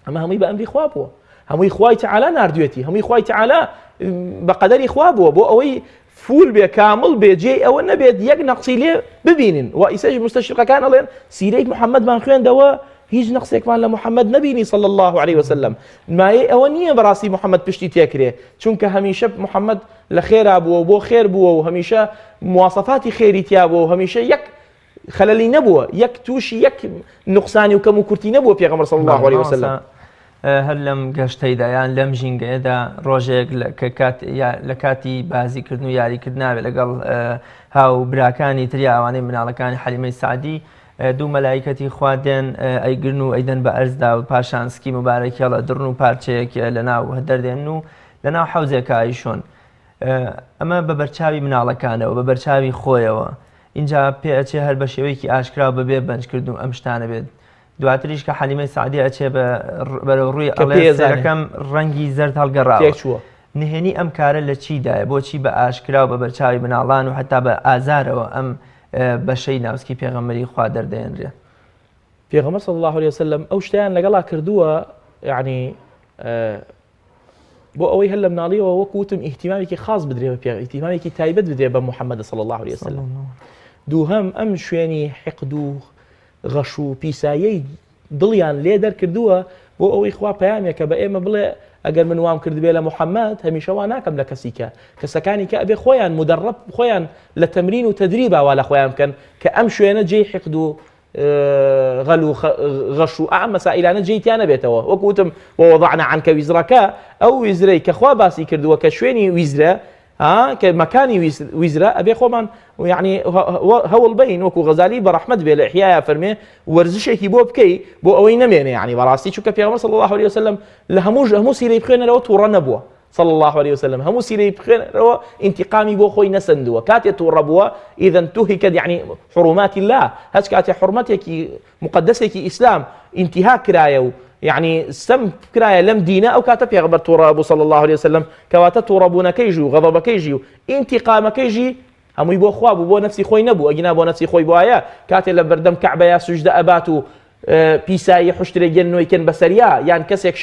أما همي بأمري خوابه همي خواي تعالى ناردويتي همي خواي تعالى بقدر خوابه بو أوي فول بي كامل بيجي أو النبي يك نقصي ليه ببينن وإساج مستشرق كان لين سيريك محمد بن خوين دوا هيج نقصك مان لمحمد نبيني صلى الله عليه وسلم ما أونية براسي محمد بشتي تكره چونك هميشه محمد لخير أبوه بو خير بوه وهميشه مواصفات خيري تيابوه وهميشه يك خللي نبوه يك توشي يك نقصاني وكم كرتي نبوه بيغمبر صلى الله عليه وسلم هل لم گەشتەیدا یان لەم ژینگەیەدا ڕۆژێک لە کاتی بازیکردن و یاریکردناوێت لەگەڵ هاو براکانی تری ئەوانەی مناڵەکانی حەلیمەی سعدی دوو مەلایکەتی خوا دێن ئەیگرن و ئەیدەن بە ئەرزدا و پاشان سکی مبارەکی هەڵە دڕن و پارچەیەک لەناو دەردێن و لەناو حەوزێکە ئایشۆن ئەمە بە بەرچاوی مناڵەکانەوە بە بەرچاوی خۆیەوە اینجا پێچێ هەر بە شێوەیەکی ئاشکرا بەبێ بەنجکردن و ئەم شتانە بێت دواتریش کە حەلیمەی سعدی ئەچێ بەرەو ڕووی ئەڵێ سەرەکەم ڕەنگی زەرد هەڵگەڕاوە نهێنی ئەم کارە لە چیدایە بۆچی بە ئاشکرا و بە بەرچاوی مناڵان و حتا بە ئازارەوە ئەم بەشەی ناوسکی پێغەمبەری خوا دەردەێنرێ پێغەمبەر صلی الله عليه وسلم ئەو شتیان لەگەڵا کردووە یعنی بۆ ئەوەی هەر لە مناڵیەوە وەکو وتم ئیهتیمامێکی خاص بدرێ بە ئیهتیمامێکی تایبەت بدرێ بە محەممەد صلی الله عليه وسلم دووهەم ئەم شوێنی حقد و غەش و پیسایی دڵیان لێ دەرکردووە بۆ ئەوەی خوا پەیامێکە بە ئێمە بڵێ ئەگەر من وام کردبێ لە محەممەد هەمیشە وا ناکەم لە کەسیکە کەسەکانی کە ئەبێ خۆیان مدەڕەب خۆیان لە تەمرین و تەدریباوا لە خۆیان بکەن کە ئەم شوێنە جێی حقد و غەل و غەش و ئەم مەسائلانە جێیتیان نەبێتەوە وەکو وتم ووەضعنا عنکە ویزرەکە ئەو ویزرەی کە خوا باسی کردووە کە شوێنی ویزرە کە مەکانی ویزرە ئەبێ خۆمان يعني هەوڵ بین وەکو غەزالی بە ڕەحمەت بێ لە ئیحیایە فەرمێ وەرزشێکی بۆ بکەی بۆ ئەوەی نەمێنێ يعني بەڕاستی چونکە پێغەمبەر صلی الله عليه وسلم لە هەموو سیرەی بخوێنەرەوە تووڕە نەبووە صلى الله عليه وسلم هەموو سیرەی بخوێنەرەوە انتقامی بۆ خۆی نەسەندووە کاتێ تووڕە بووە إذا انتهكت يعني حرمات الله هەچ کاتێ حرمەتێکی مقدسێکی ئیسلام انتها کرایە و يعني سم كرايا لم دينا أو كاتب يغبر تراب صلى الله عليه وسلم كواتا ترابون كيجي وغضب كيجي انتقام كيجي هم يبو خواب وبو نفسي خوي نبو أجناب ونفسي خوي بوايا كاتب لبردم كعبة يا سجد أباتو بيساي حشتري جنو يكن بسريا يعني كسيك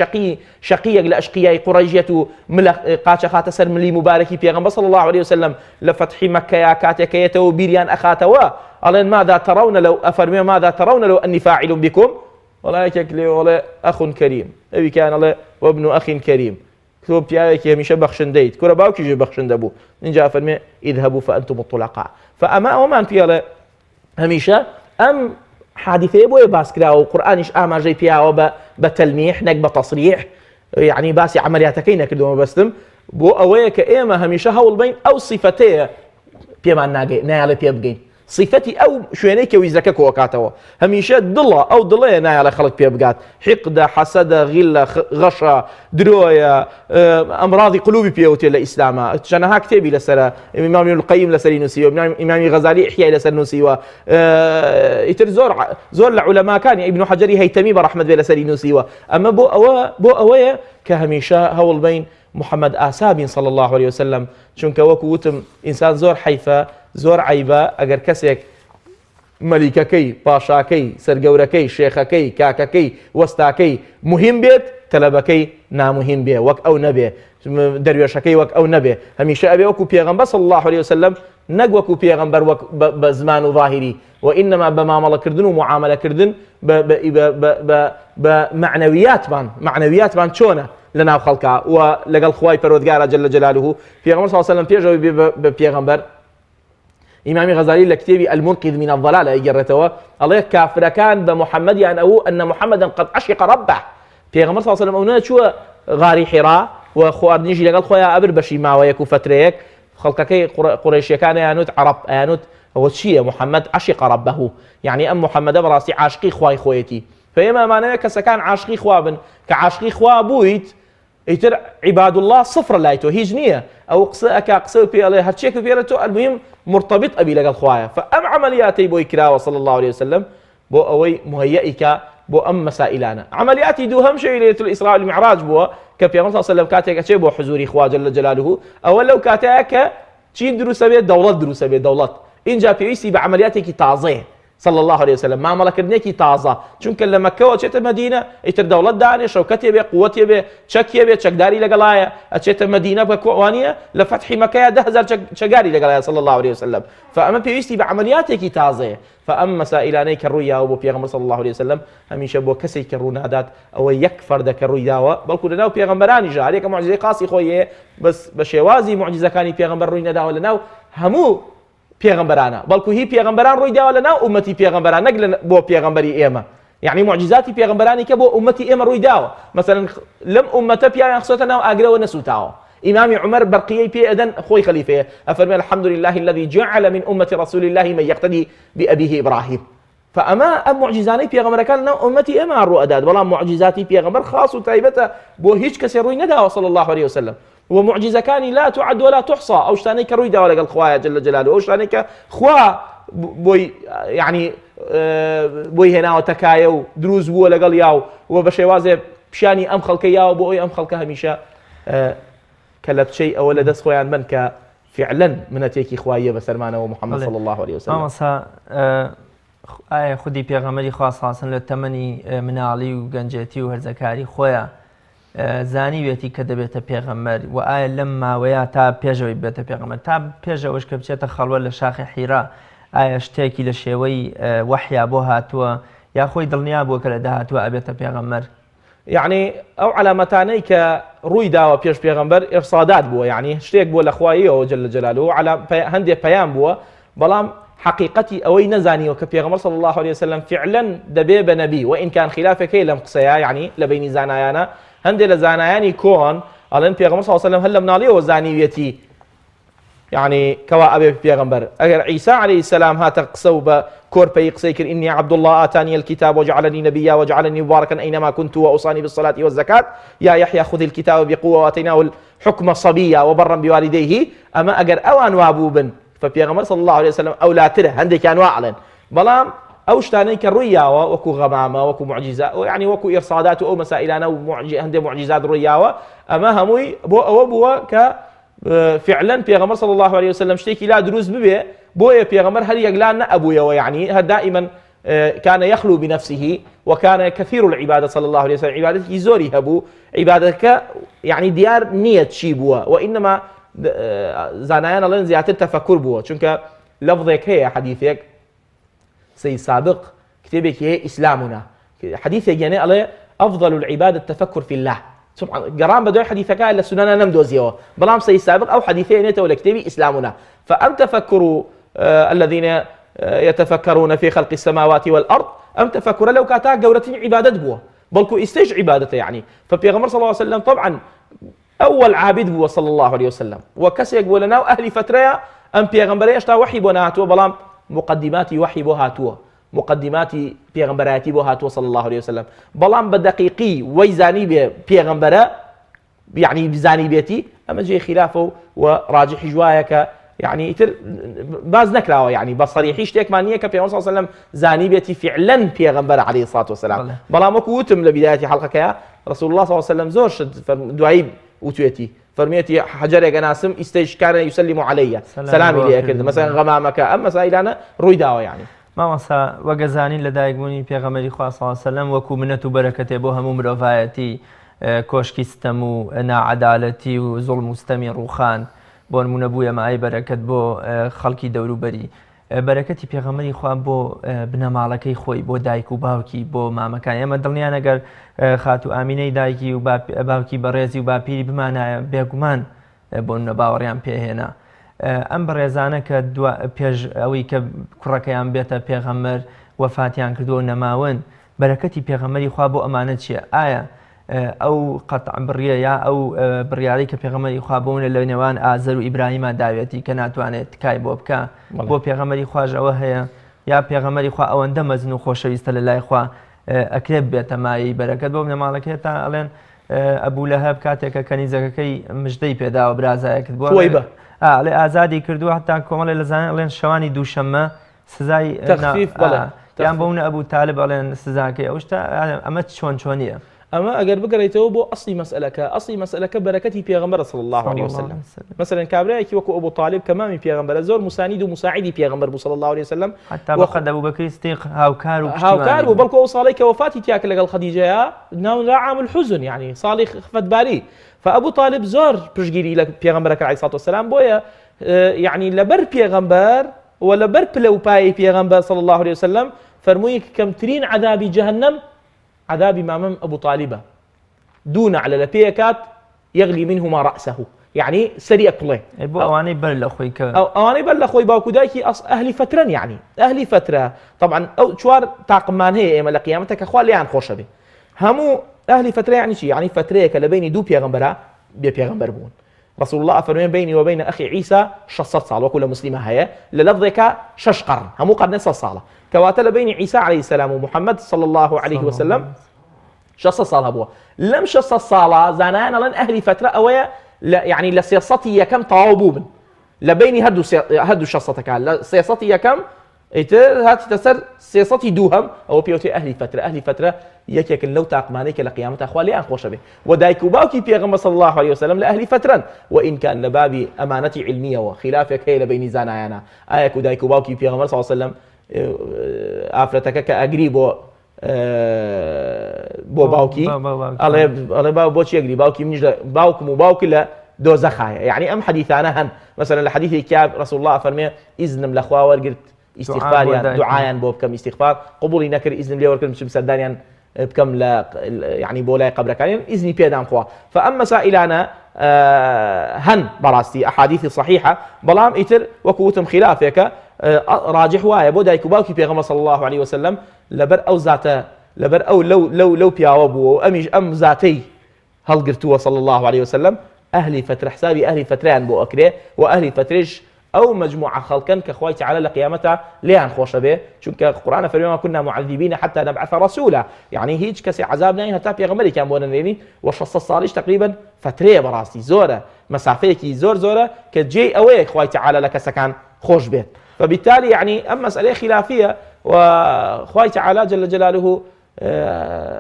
شقي لأشقياء قريجية ملك قاتش خات سر ملي مباركي بيغمبر صلى الله عليه وسلم لفتح مكة يا كاتك يتو بيريان أخاتوا قال ماذا ترون لو أفرمي ماذا ترون لو أني فاعل بكم ولا يكلي ولا أخ كريم أبي كان الله وابن أخ كريم كتب بياك يمشي بخشن ديت كرة باوك يجي بخشن دبو نجا فرمي اذهبوا فأنتم الطلقاء فأما وما أنت يلا هميشة أم حادثة بوي باسكرا وقرآنش أما جاي بيا بتلميح نك بتصريح يعني باسي عملياتكين كدوم بستم بو أويك إما هميشة هول بين أو صفتيه بيما ناجي نايل بيبجين صفتي أو شوينيك ويزرك كوكاتوا هميشه ضلا أو ضلا نايل على خلق بيبقات حقد حسد غلة غشة دروية أمراض قلوب بيوتي الإسلام جناها كتابي لسرا إمام القيم لسري نسيوا إمام غزالي إحياء لسر نسيوا يتر زور العلماء كان ابن حجر هيتمي برحمة لسري نسيوا أما بو أويا كهميشه هول بين محمد آسابين صلى الله عليه وسلم چونکە وەکو وتم ئینسان زۆر حیفە زۆر عیبە ئەگەر کەسێک مەلیکەکەی پاشاکەی سەرگەورەکەی شێخەکەی کاکەکەی وەستاکەی مهم بێت تەلەبەکەی نامهم بێ وەک ئەو نەبێ دەروێشەکەی وەک ئەو نەبێ هەمیشە ئەبێ وەکو پێغەمبەر صلی الله عليه وسلم نەک وەکو پێغەمبەر وەک بە زمان و ظاهری وإنما بمعاملەکردن و معاملەکردن بە معنەویاتمان چۆنە لناو خلقا ولقال خواي پروردگار جل جلاله في غمر صلى الله عليه وسلم بيجوا بيغمبر إمام غزالي لكتابي المنقذ من الضلال يجرتوا الله كافر كان بمحمد يعني أو أن محمدا قد عشق ربه في غمر صلى الله عليه وسلم أونا شو غاري حراء وخوار نيجي لقال خويا أبر بشي ما ويكو فتريك خلقكي قريش كان يانوت عرب يانوت هو شيء محمد عشق ربه يعني أم محمد براسي عاشقي خواي خويتي فإما معناه كسكان عاشقي خوابن كعاشقي خوابويت يتر عباد الله صفر لايتو هيج نية أو قصة في عليه هالشيء بيرتو المهم مرتبط أبي لقى الخوايا فأم عملياتي بو إكراه صلى الله عليه وسلم بو أوي مهيئك بو أم مسائلانا عملياتي دو هم شيء ليلة الإسراء والمعراج بو كبي صلى الله عليه وسلم كاتيك شيء بو حضور إخوة جل جلاله أو لو كاتيك شيء دروس بيت دروس بيت دولات إن جا بيسي بعملياتك تعظيه صلى الله عليه وسلم ما ملكرنيكي تازة چونك لما كوا چت مدينة يتر دولت داني شوكتي به قوتي به چكي به چكداري لقلايا اچت مدينة بكوانية لفتح مكة 10,000 چكاري لقلايا صلى الله عليه وسلم فأما بيوستي بعملياتك تازة فأما مسائلاني كرويا وبو بيغمبر صلى الله عليه وسلم هميشه بو كسي كرونادات او يكفر ذاك الرويداوا بلكو لناو بيغمبراني جا عليك معجزة قاسي خويه بس بشوازي معجزة كاني بيغمبر رويداوا لناو همو پیغمبرانه بلکو هی پیغمبران روی داوا لنا امتی پیغمبران نقل بو پیغمبری ایما يعني معجزاتي پیغمبرانی که بو امتی ایما روی داوا مثلا لم امته پیان خصوتنا اجرا ونسوتاو امام عمر برقيه بي اذن خوي خليفه افرمي الحمد لله الذي جعل من امه رسول الله من يقتدي بابيه ابراهيم فاما معجزاني پیغمبر كان امتي اما الرؤداد والله معجزاتي پیغمبر خاص وتايبته بو هيج كسر روي نداوا صلى الله عليه وسلم ومعجزة كان لا تعد ولا تحصى أو شتانيك رويدا ولا قال خوايا جل جلاله أو شتانيك خوا بوي يعني بوي هنا وتكايو دروز بو ولا قال ياو وبشوازه بشاني أم خلك ياو بوي أم خلك هميشة كلت شيء ولا دس خويا من فعلا من تيكي خوايا بسلمانه ومحمد صلى الله عليه وسلم. مامسا آية خدي بيغمري خاص خاصا للتمني من علي وجنجتي وهرزكاري خويا زانی وێتی کە دەبێتە پێغەمبەر و ئایا لەم ماوەیە تا پێشەوەی بێتە پێغەمبەر تا پێشەوەش کە بچێتە خەڵوە لە شاخی حیرا ئایا شتێکی لە شێوەی وەحیا بۆ هاتووە یا خۆی دڵنیا بووە کە لە داهاتووە ئەبێتە پێغەمبەر يعني ئەو علامەتانەی کە ڕووی داوە پێش پێغەمبەر ئێرسادات بووە یعنی شتێک بووە لە خواییەوە جل جلاله هەندێک پەیام بووە بەڵام حقيقتي أوي نزاني وكبيغمبر صلى الله عليه وسلم فعلا دبي بنبي وإن كان خلافك لم قصيا يعني لبين زانايانا هندي لزاناياني كون ألين بيغمبر صلى الله عليه وسلم هل مناليه وزانيتي يعني كوا أبي بيغمبر أجر عيسى عليه السلام هات قصوب كور بيقسيكر إني عبد الله آتاني الكتاب وجعلني نبيا وجعلني مباركا أينما كنت وأوصاني بالصلاة والزكاة يا يحيى خذ الكتاب بقوة وآتيناه الحكم صبيا وبرا بوالديه أما أجر أوان وابوبا فبيغمبر صلى الله عليه وسلم أو لا تره هندي كانوا أعلن بلام أو شتاني كالرياوة وكو غمامة وكو معجزة يعني وكو إرصادات أو مسائلنا هندي معجزات رياوة أما هموي بو أو بو ك فعلا بيغمبر صلى الله عليه وسلم شتيكي لا دروز ببي بو بيغمبر هل يقلان أبويا ويعني هذا دائما كان يخلو بنفسه وكان كثير العبادة صلى الله عليه وسلم عبادته زوري هبو عبادتك يعني ديار نية شيبوا وإنما زانایان ئەڵێن زیاتر تەفەکوور بووە چونکە لەفظێک هەیە حەدیثێک سەید سابق کتێبێکی هەیە ئیسلامنا حەدیثێک یانێ ئەڵێ ئەفضل العبادة التفكر في الله گەڕان بە دوای حەدیثەکە لە سونەنە نەمدۆزیەوە بەڵام سەید سابق ئەو حەدیثەیە هێنێتەوە لە کتێبی ئیسلامنا فأم تفكروا الذين يتفكرون في خلق السماوات والأرض أم تفكر لو كاتا گەورەترین عبادت بووە بەڵکو ئیستێژ عبادەتە يعني فبيغمبر صلى الله عليه وسلم طبعا أول عابد هو صلى الله عليه وسلم وكسيك بولنا أهل فترة أم بيغمبري أشتا وحي بوناتو بلام مقدماتي وحي بوهاتو مقدماتي بيغمبراتي بوهاتو صلى الله عليه وسلم بلام بدقيقي ويزاني بيغمبرا يعني بزاني بيتي أما جي خلافه وراجح جوايك يعني باز نكراوه يعني بصريحي شتيك مانيه كبيغمبر صلى الله عليه وسلم زاني بيتي فعلا بيغمبر عليه الصلاة والسلام بلام وكوتم لبداية حلقة رسول الله صلى الله عليه وسلم زور شد دعيب وتويتي فرميتي حجرك ناسم استيج كان يسلم علي سلامي لي كذا مثلا غمامك اما سائلانا رويداوا يعني ما مسا وجزاني لدايقوني بيغمبري خوا صلى الله عليه وسلم وكو منته بركته بو همو مرافايتي كوشكي ستمو نا عدالتي وظلم مستمر روخان بو المنبويا معي بركه بو خلقي دورو بەرەکەتی پێغەمبەری خوا بۆ بنەماڵەکەی خۆی بۆ دایک و باوکی بۆ مامەکان ئێمە دڵنیان ئەگەر خاتو ئامینەی دایکی و باوکی بەڕێزی و باپیری بمانایە بێگومان بۆ نەباوەڕیان پێهێنا ئەم بەڕێزانە کە پێش ئەوەی کە کوڕەکەیان بێتە پێغەمبەر وەفاتیان کردووە نەماون بەرەکەتی پێغەمبەری خوا بۆ ئەمانە چییە ئایا ئەو قەتع بڕیە یا ئەو بڕیارەی کە پێغەمبەری خوا بوونە لە نێوان ئازەر و ئیبراهیمە داوێتی کە ناتوانێت تکای بۆ بکە بۆ پێغەمبەری خواشەوە هەیە یا پێغەمبەری خوا ئەوەندە مەزن و خۆشەویستە لە لای خوا ئەکرێت بێتە مای بەرەکەت بۆ نەماڵەکە تا ئەڵێن ئەبوو لەهەب کاتێکە کەنیزەکەی مژدەی پێداوە برازایەکت بۆ لێ ئازادی کردووە هەتا کۆمەڵێ لەزانێن ئەڵێن شەوانی دووشەممە سزای یان بۆونە ئەبوو تالب ئەڵێن سزاکەی ئەو شتا ئەمە چۆنیە ئەمە ئەگەر بگەڕێتەوە بۆ ئەسڵی مەسئلەکە بەرەکەتی پێغەمبەر صلی الله عليه وسلم مثلا کابرایەکی وەکو ئەبوو طالب کە مامی پێغەمبەرە زۆر مساند و مساعدی پێغەمبەر بوو صلی الله عليه وسلم حتا بەقەد ئەبوبەکر سیدیق هاوکار بوو بەڵکو ئەو ساڵی کە وفاتی تیاکە لەگەڵ خەدیجەیە ناولا عام الحزن يعني ساڵی خەفتباری فأبو طالب زۆر پشتگیری لە پێغەمبەرەکە عەلەیهی سەڵاتو وەسەلام بۆیە يعني لەبەر پێغەمبەر ولەبەر پلەپایی پێغەمبەر صلی الله عليه وسلم فەرمووی کەمترین عذابی جەهەنەم عذابي مامم أبو طالبة دون على لبيكات يغلي منهما رأسه يعني سريع كله أواني بل أخوي أواني بل أخوي باوكو دايكي أهلي فترة يعني أهلي فترة طبعا أو شوار تعقمان هي إما لقيامتك أخوان ليان خوش به همو أهلي فترة يعني شي يعني فترة كلبيني دو بيغمبرا بيغمبر بون رسول الله فرمي بيني وبين أخي عيسى 600 صالة وكل مسلمة هي للفظك 6 قرن همو قرن 6 صالة كواتل بين عيسى عليه السلام ومحمد صلى الله عليه وسلم 6 صالة بوا لم 6 صالة زانان لن أهلي فترة أويا يعني لسياستي كم طاوبوبن لبيني هدو 6 كان لسياستي كم هات تسر سياستي دوهم أو بيوتي أهلي فترة يك لو تاقمانيك لقيامة أخوالي أن خوش به ودايكو باوكي بيغمبر صلى الله عليه وسلم لأهلي فترة وإن كان لبابي أمانتي علمية وخلافك هي لبيني زانايانا آيكو دايكو باوكي بيغمبر صلى الله عليه وسلم ئافرەتەکە کە ئەگری بۆ باوکی ئەڵێ بۆچی ئەگری باوکی منیش باوکم و باوک لە دۆزەخایە یعنی ئەم حەدیثانە هەن مثلا لە حەدیثی کیا رسول الله فەرمێ ئیزنم لە خوا وەرگرت ئیستیغفاریان دوعایان بۆ بکەم ئیستیغفار قبوڵی نەکرد ئیزنم لێ وەرگرت بچم سەردانیان بکەم لە يعني بۆ لای قەبرەکانیان ئیزنی پێدام خوا فەئەم مەسائلانە هەن بەڕاستی ئەحادیثی صحیحە بەڵام ئیتر وەکو وتم خلافێکە راجح وایە بۆ دایک و باوکی پێغەمبەر صلی الله عليه وسلم لەبەر ئەو زاتە لەبەر ئەو لەو پیاوە بووە و ئەمیش ئەم زاتەی هەڵگرتووە صلی الله عليه وسلم ئەهلی فترە حسابی ئەهلی فترەیان بۆ ئەکرێ و ئەهلی فترێش ئەو مجموعە خەڵکن کە خوای تعالی لە قیامەتە لێیان خۆشە بێ چونکە قورئان فەرمێ ما كنا معذبين حتى نبعث رسولا يعني هیچ کەسێ عذاب ناین هەتا پێغەمبەرێکیان بۆ نەنێنی و 600 ساڵیش تقریبا فترەیە بەڕاستی زۆرە مەسافەیەکی زۆرە کە جێی ئەوەیە خوای تعالی لە کەسەکان خۆش بێت فبالتالي يعني أما مسألة خلافية وخواي تعالى جل جلاله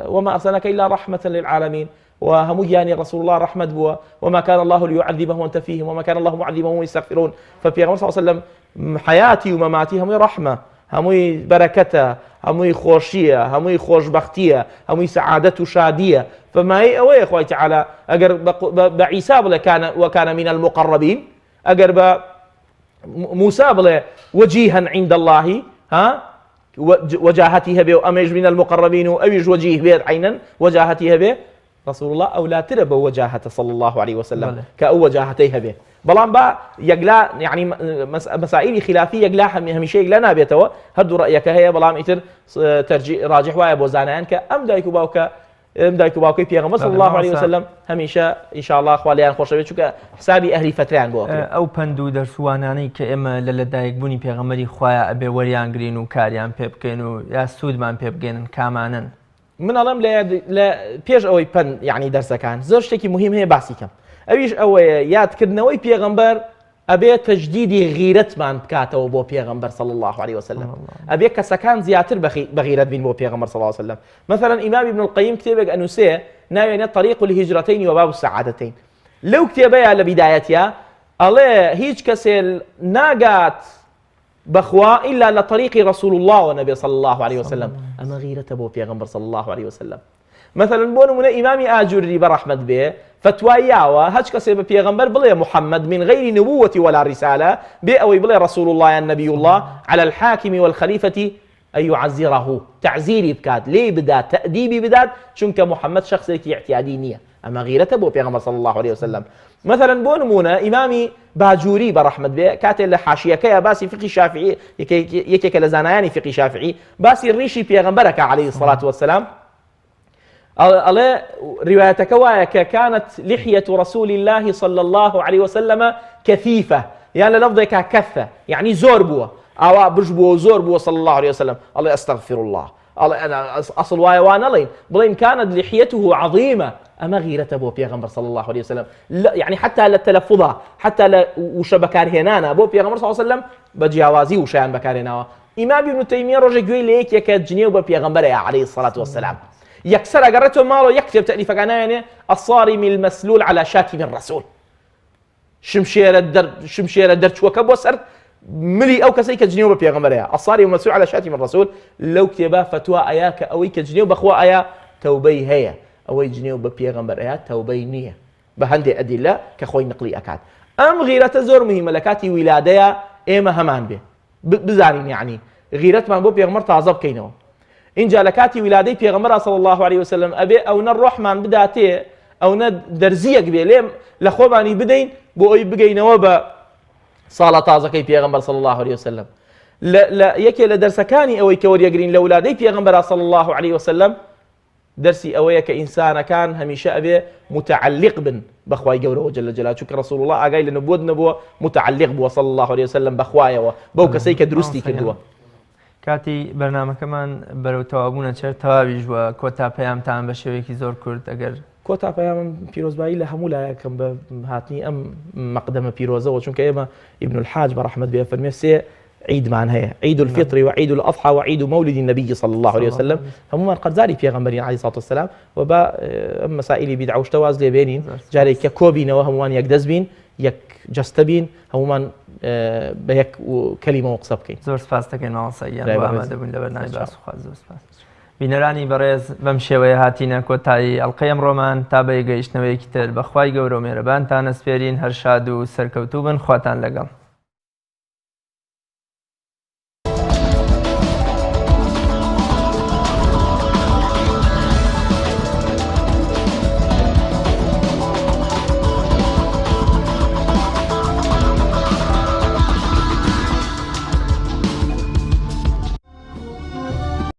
وما أرسلناك إلا رحمة للعالمين وهم يعني رسول الله رحمة بوا وما كان الله ليعذبهم وأنت فيهم وما كان الله معذبهم وهم يستغفرون ففي صلى الله عليه وسلم حياتي ومماتي هم رحمة هم بركة هم خوشية هم خوشبختية هم سعادة وشادية فما هي أوي خواي تعالى أجر بعيسى وكان من المقربين أجر موسى بلا وجيها عند الله ها وجاهتها به وأميج من المقربين وأويج وجيه بيت عينا وجاهتها به رسول الله أو لا ترى بوجاهته صلى الله عليه وسلم كأو وجاهتها به بلان با يقلا يعني مسائل خلافية يقلا همشي يقلا نابيته هدو رأيك هي بلان إتر ترجي راجح وايا بوزانان كأم دايكو باوكا دایک و باوکی پێغەمبەر صلی الله عليه وسلم هەمیشە ان شاء الله خوالیان خۆش بێت چونکە حسابی ئەهلی فترەیان بۆ ئەو پند و دەرسوانانەی کە ئێمە لە لەدایکبوونی پێغەمبەری خوایە ئەبێ وەریانگرین و کاریان پێ بکەین و یا سوودمان پێ بگەێنن کامانن من ئەڵێم لە پێش ئەوەی پند یعنی دەرسەکان زۆر شتێکی مهم هەیە باسی کەم ئەویش ئەوەیە یادکردنەوەی پێغەمبەر ئەبێ تەجدیدی غیرەتمان بکاتەوە بۆ پێغەمبەر صلی الله عليه وسلم ئەبێ کەسەکان زیاتر بەغیرەت بین بۆ پێغەمبەر صلی الله عليه وسلم مثلا ئیمام ابن القیم کتێبێک ئەنووسێ ناوێنێ طريق الهجرتين وباب السعادتين لەو کتێبەیە لە بیدایەتیە ئەڵێ هیچ کەسێ ناگات بەخوا إلا لە طريقی رسول الله ونبي صلى الله عليه وسلم ئەمە غیرەتە بۆ پێغەمبەر صلى الله عليه وسلم مثلا بۆ نمونە ئیمامی ئاجوری بەڕەحمەت بێ فتوایاوە هەچ کەسێ بە پێغەمبەر بڵێ محەممەد من غير نبوة ولا رسالة بێ ئەوەی بڵێ رسول الله يا نبي الله على الحاكم والخليفة أن يعزره تعزيري بكات ليه بدات تأديبي بدات چونك محمد شخصيكي اعتيادي نية أما غيرته بو بيغمبر صلى الله عليه وسلم مثلا بو نمونا إمامي باجوري برحمة بيه كاتي لحاشية كيا باسي فقه شافعي يكيك لزانياني فقه شافعي باسي الريشي بيغمبرك عليه الصلاة والسلام الله روايتك وايك كانت لحية رسول الله صلى الله عليه وسلم كثيفة يعني لفظك كثة يعني زور بوه أو بجبو زور بو صلى الله عليه وسلم الله أستغفر الله أنا أصل وانا بلين كانت لحيته عظيمة أما غيرة بو بيغمبر صلى الله عليه وسلم لا يعني حتى للتلفظها حتى وشبكار هنانا بو بيغمبر صلى الله عليه وسلم بجياوازي وشان بكارنا إمام ابن تيمية رجع يقول ليك يكجنيو ببيغمبر عليه الصلاة والسلام يكسر قرته ماله يكتب تأليف يعني الصارم المسلول على شاتم الرسول شمشير الدر وكب وسر ملي أو كسي كجنيو ببيغمبر الصارم المسلول على شاتم الرسول لو كتبا فتوى أياك أو كجنيو بخوا أيا توبي هي أو جنيو ببيغمبر أيا توبي نية بهندي أدلة كخوي نقلي أكاد أم غيرة زور مهمة لكاتي ولادية إما همان به بزارين يعني غيرة من بو بيغمبر تعذب كينو إن جالكاتي ولادي بيغمبر صلى الله عليه وسلم أبي أو نروح من بداته أو ندرزيك بيه ليه لخوباني بدين بو أي بقينا وبا صالة تازكي بيغمبر صلى الله عليه وسلم لا يكي لدرسكاني أو يكور يقرين لولادي بيغمبر صلى الله عليه وسلم درسي أويا كإنسان كان هميشه أبي متعلق بن بخواي جوره جل جلاله شكر رسول الله أجاي لنبوة متعلق بو صلى الله عليه وسلم بخوايا وبو كسيك درستي كدوا کاتی بەرنامەکەمان بەرەو تەوابوونە چێر تەواویش وە کۆتا پەیامتان بە شێوەیەکی زۆر کورت ئەگەر کۆتا پەیامم پیرۆزبایی لە هەموو لایەکەم بە هاتنی ئەم مەقدەمە پیرۆزەوە چونکە ئێمە ئیبن الحاج بەڕەحمەت بێ فەرمێ سێ عیدمان هەیە عید الفطر وعید الأضحى وعید مولد النبي صلى الله عليه وسلم هەمومان قەرزاری پێغەمبەرین عليه الصلاة والسلام و بە ئەم مەسائلی بیدع و شتەواز لێ بێنین جارێک کە کۆبینەوە هەمومان یەک دەست بین یەک جەستە بین هەمومان بە یەک کەلیمەوە قسە بکەین زۆر سپاس دەکەین ماوەسەیان بۆ ئامادەبوون لە بەرنامەی باسوخواز زۆر سپاس بینەرانی بەڕێز بەم شێوەیە هاتینە کۆتایی ئەڵقەی ئەمڕۆمان تا بە گەیشتنەوەیەکی تر بەخوای گەورە و مێرەبانتان ئەسپێرین هەر شاد و سەرکەوتوو بن خواتان لەگەڵ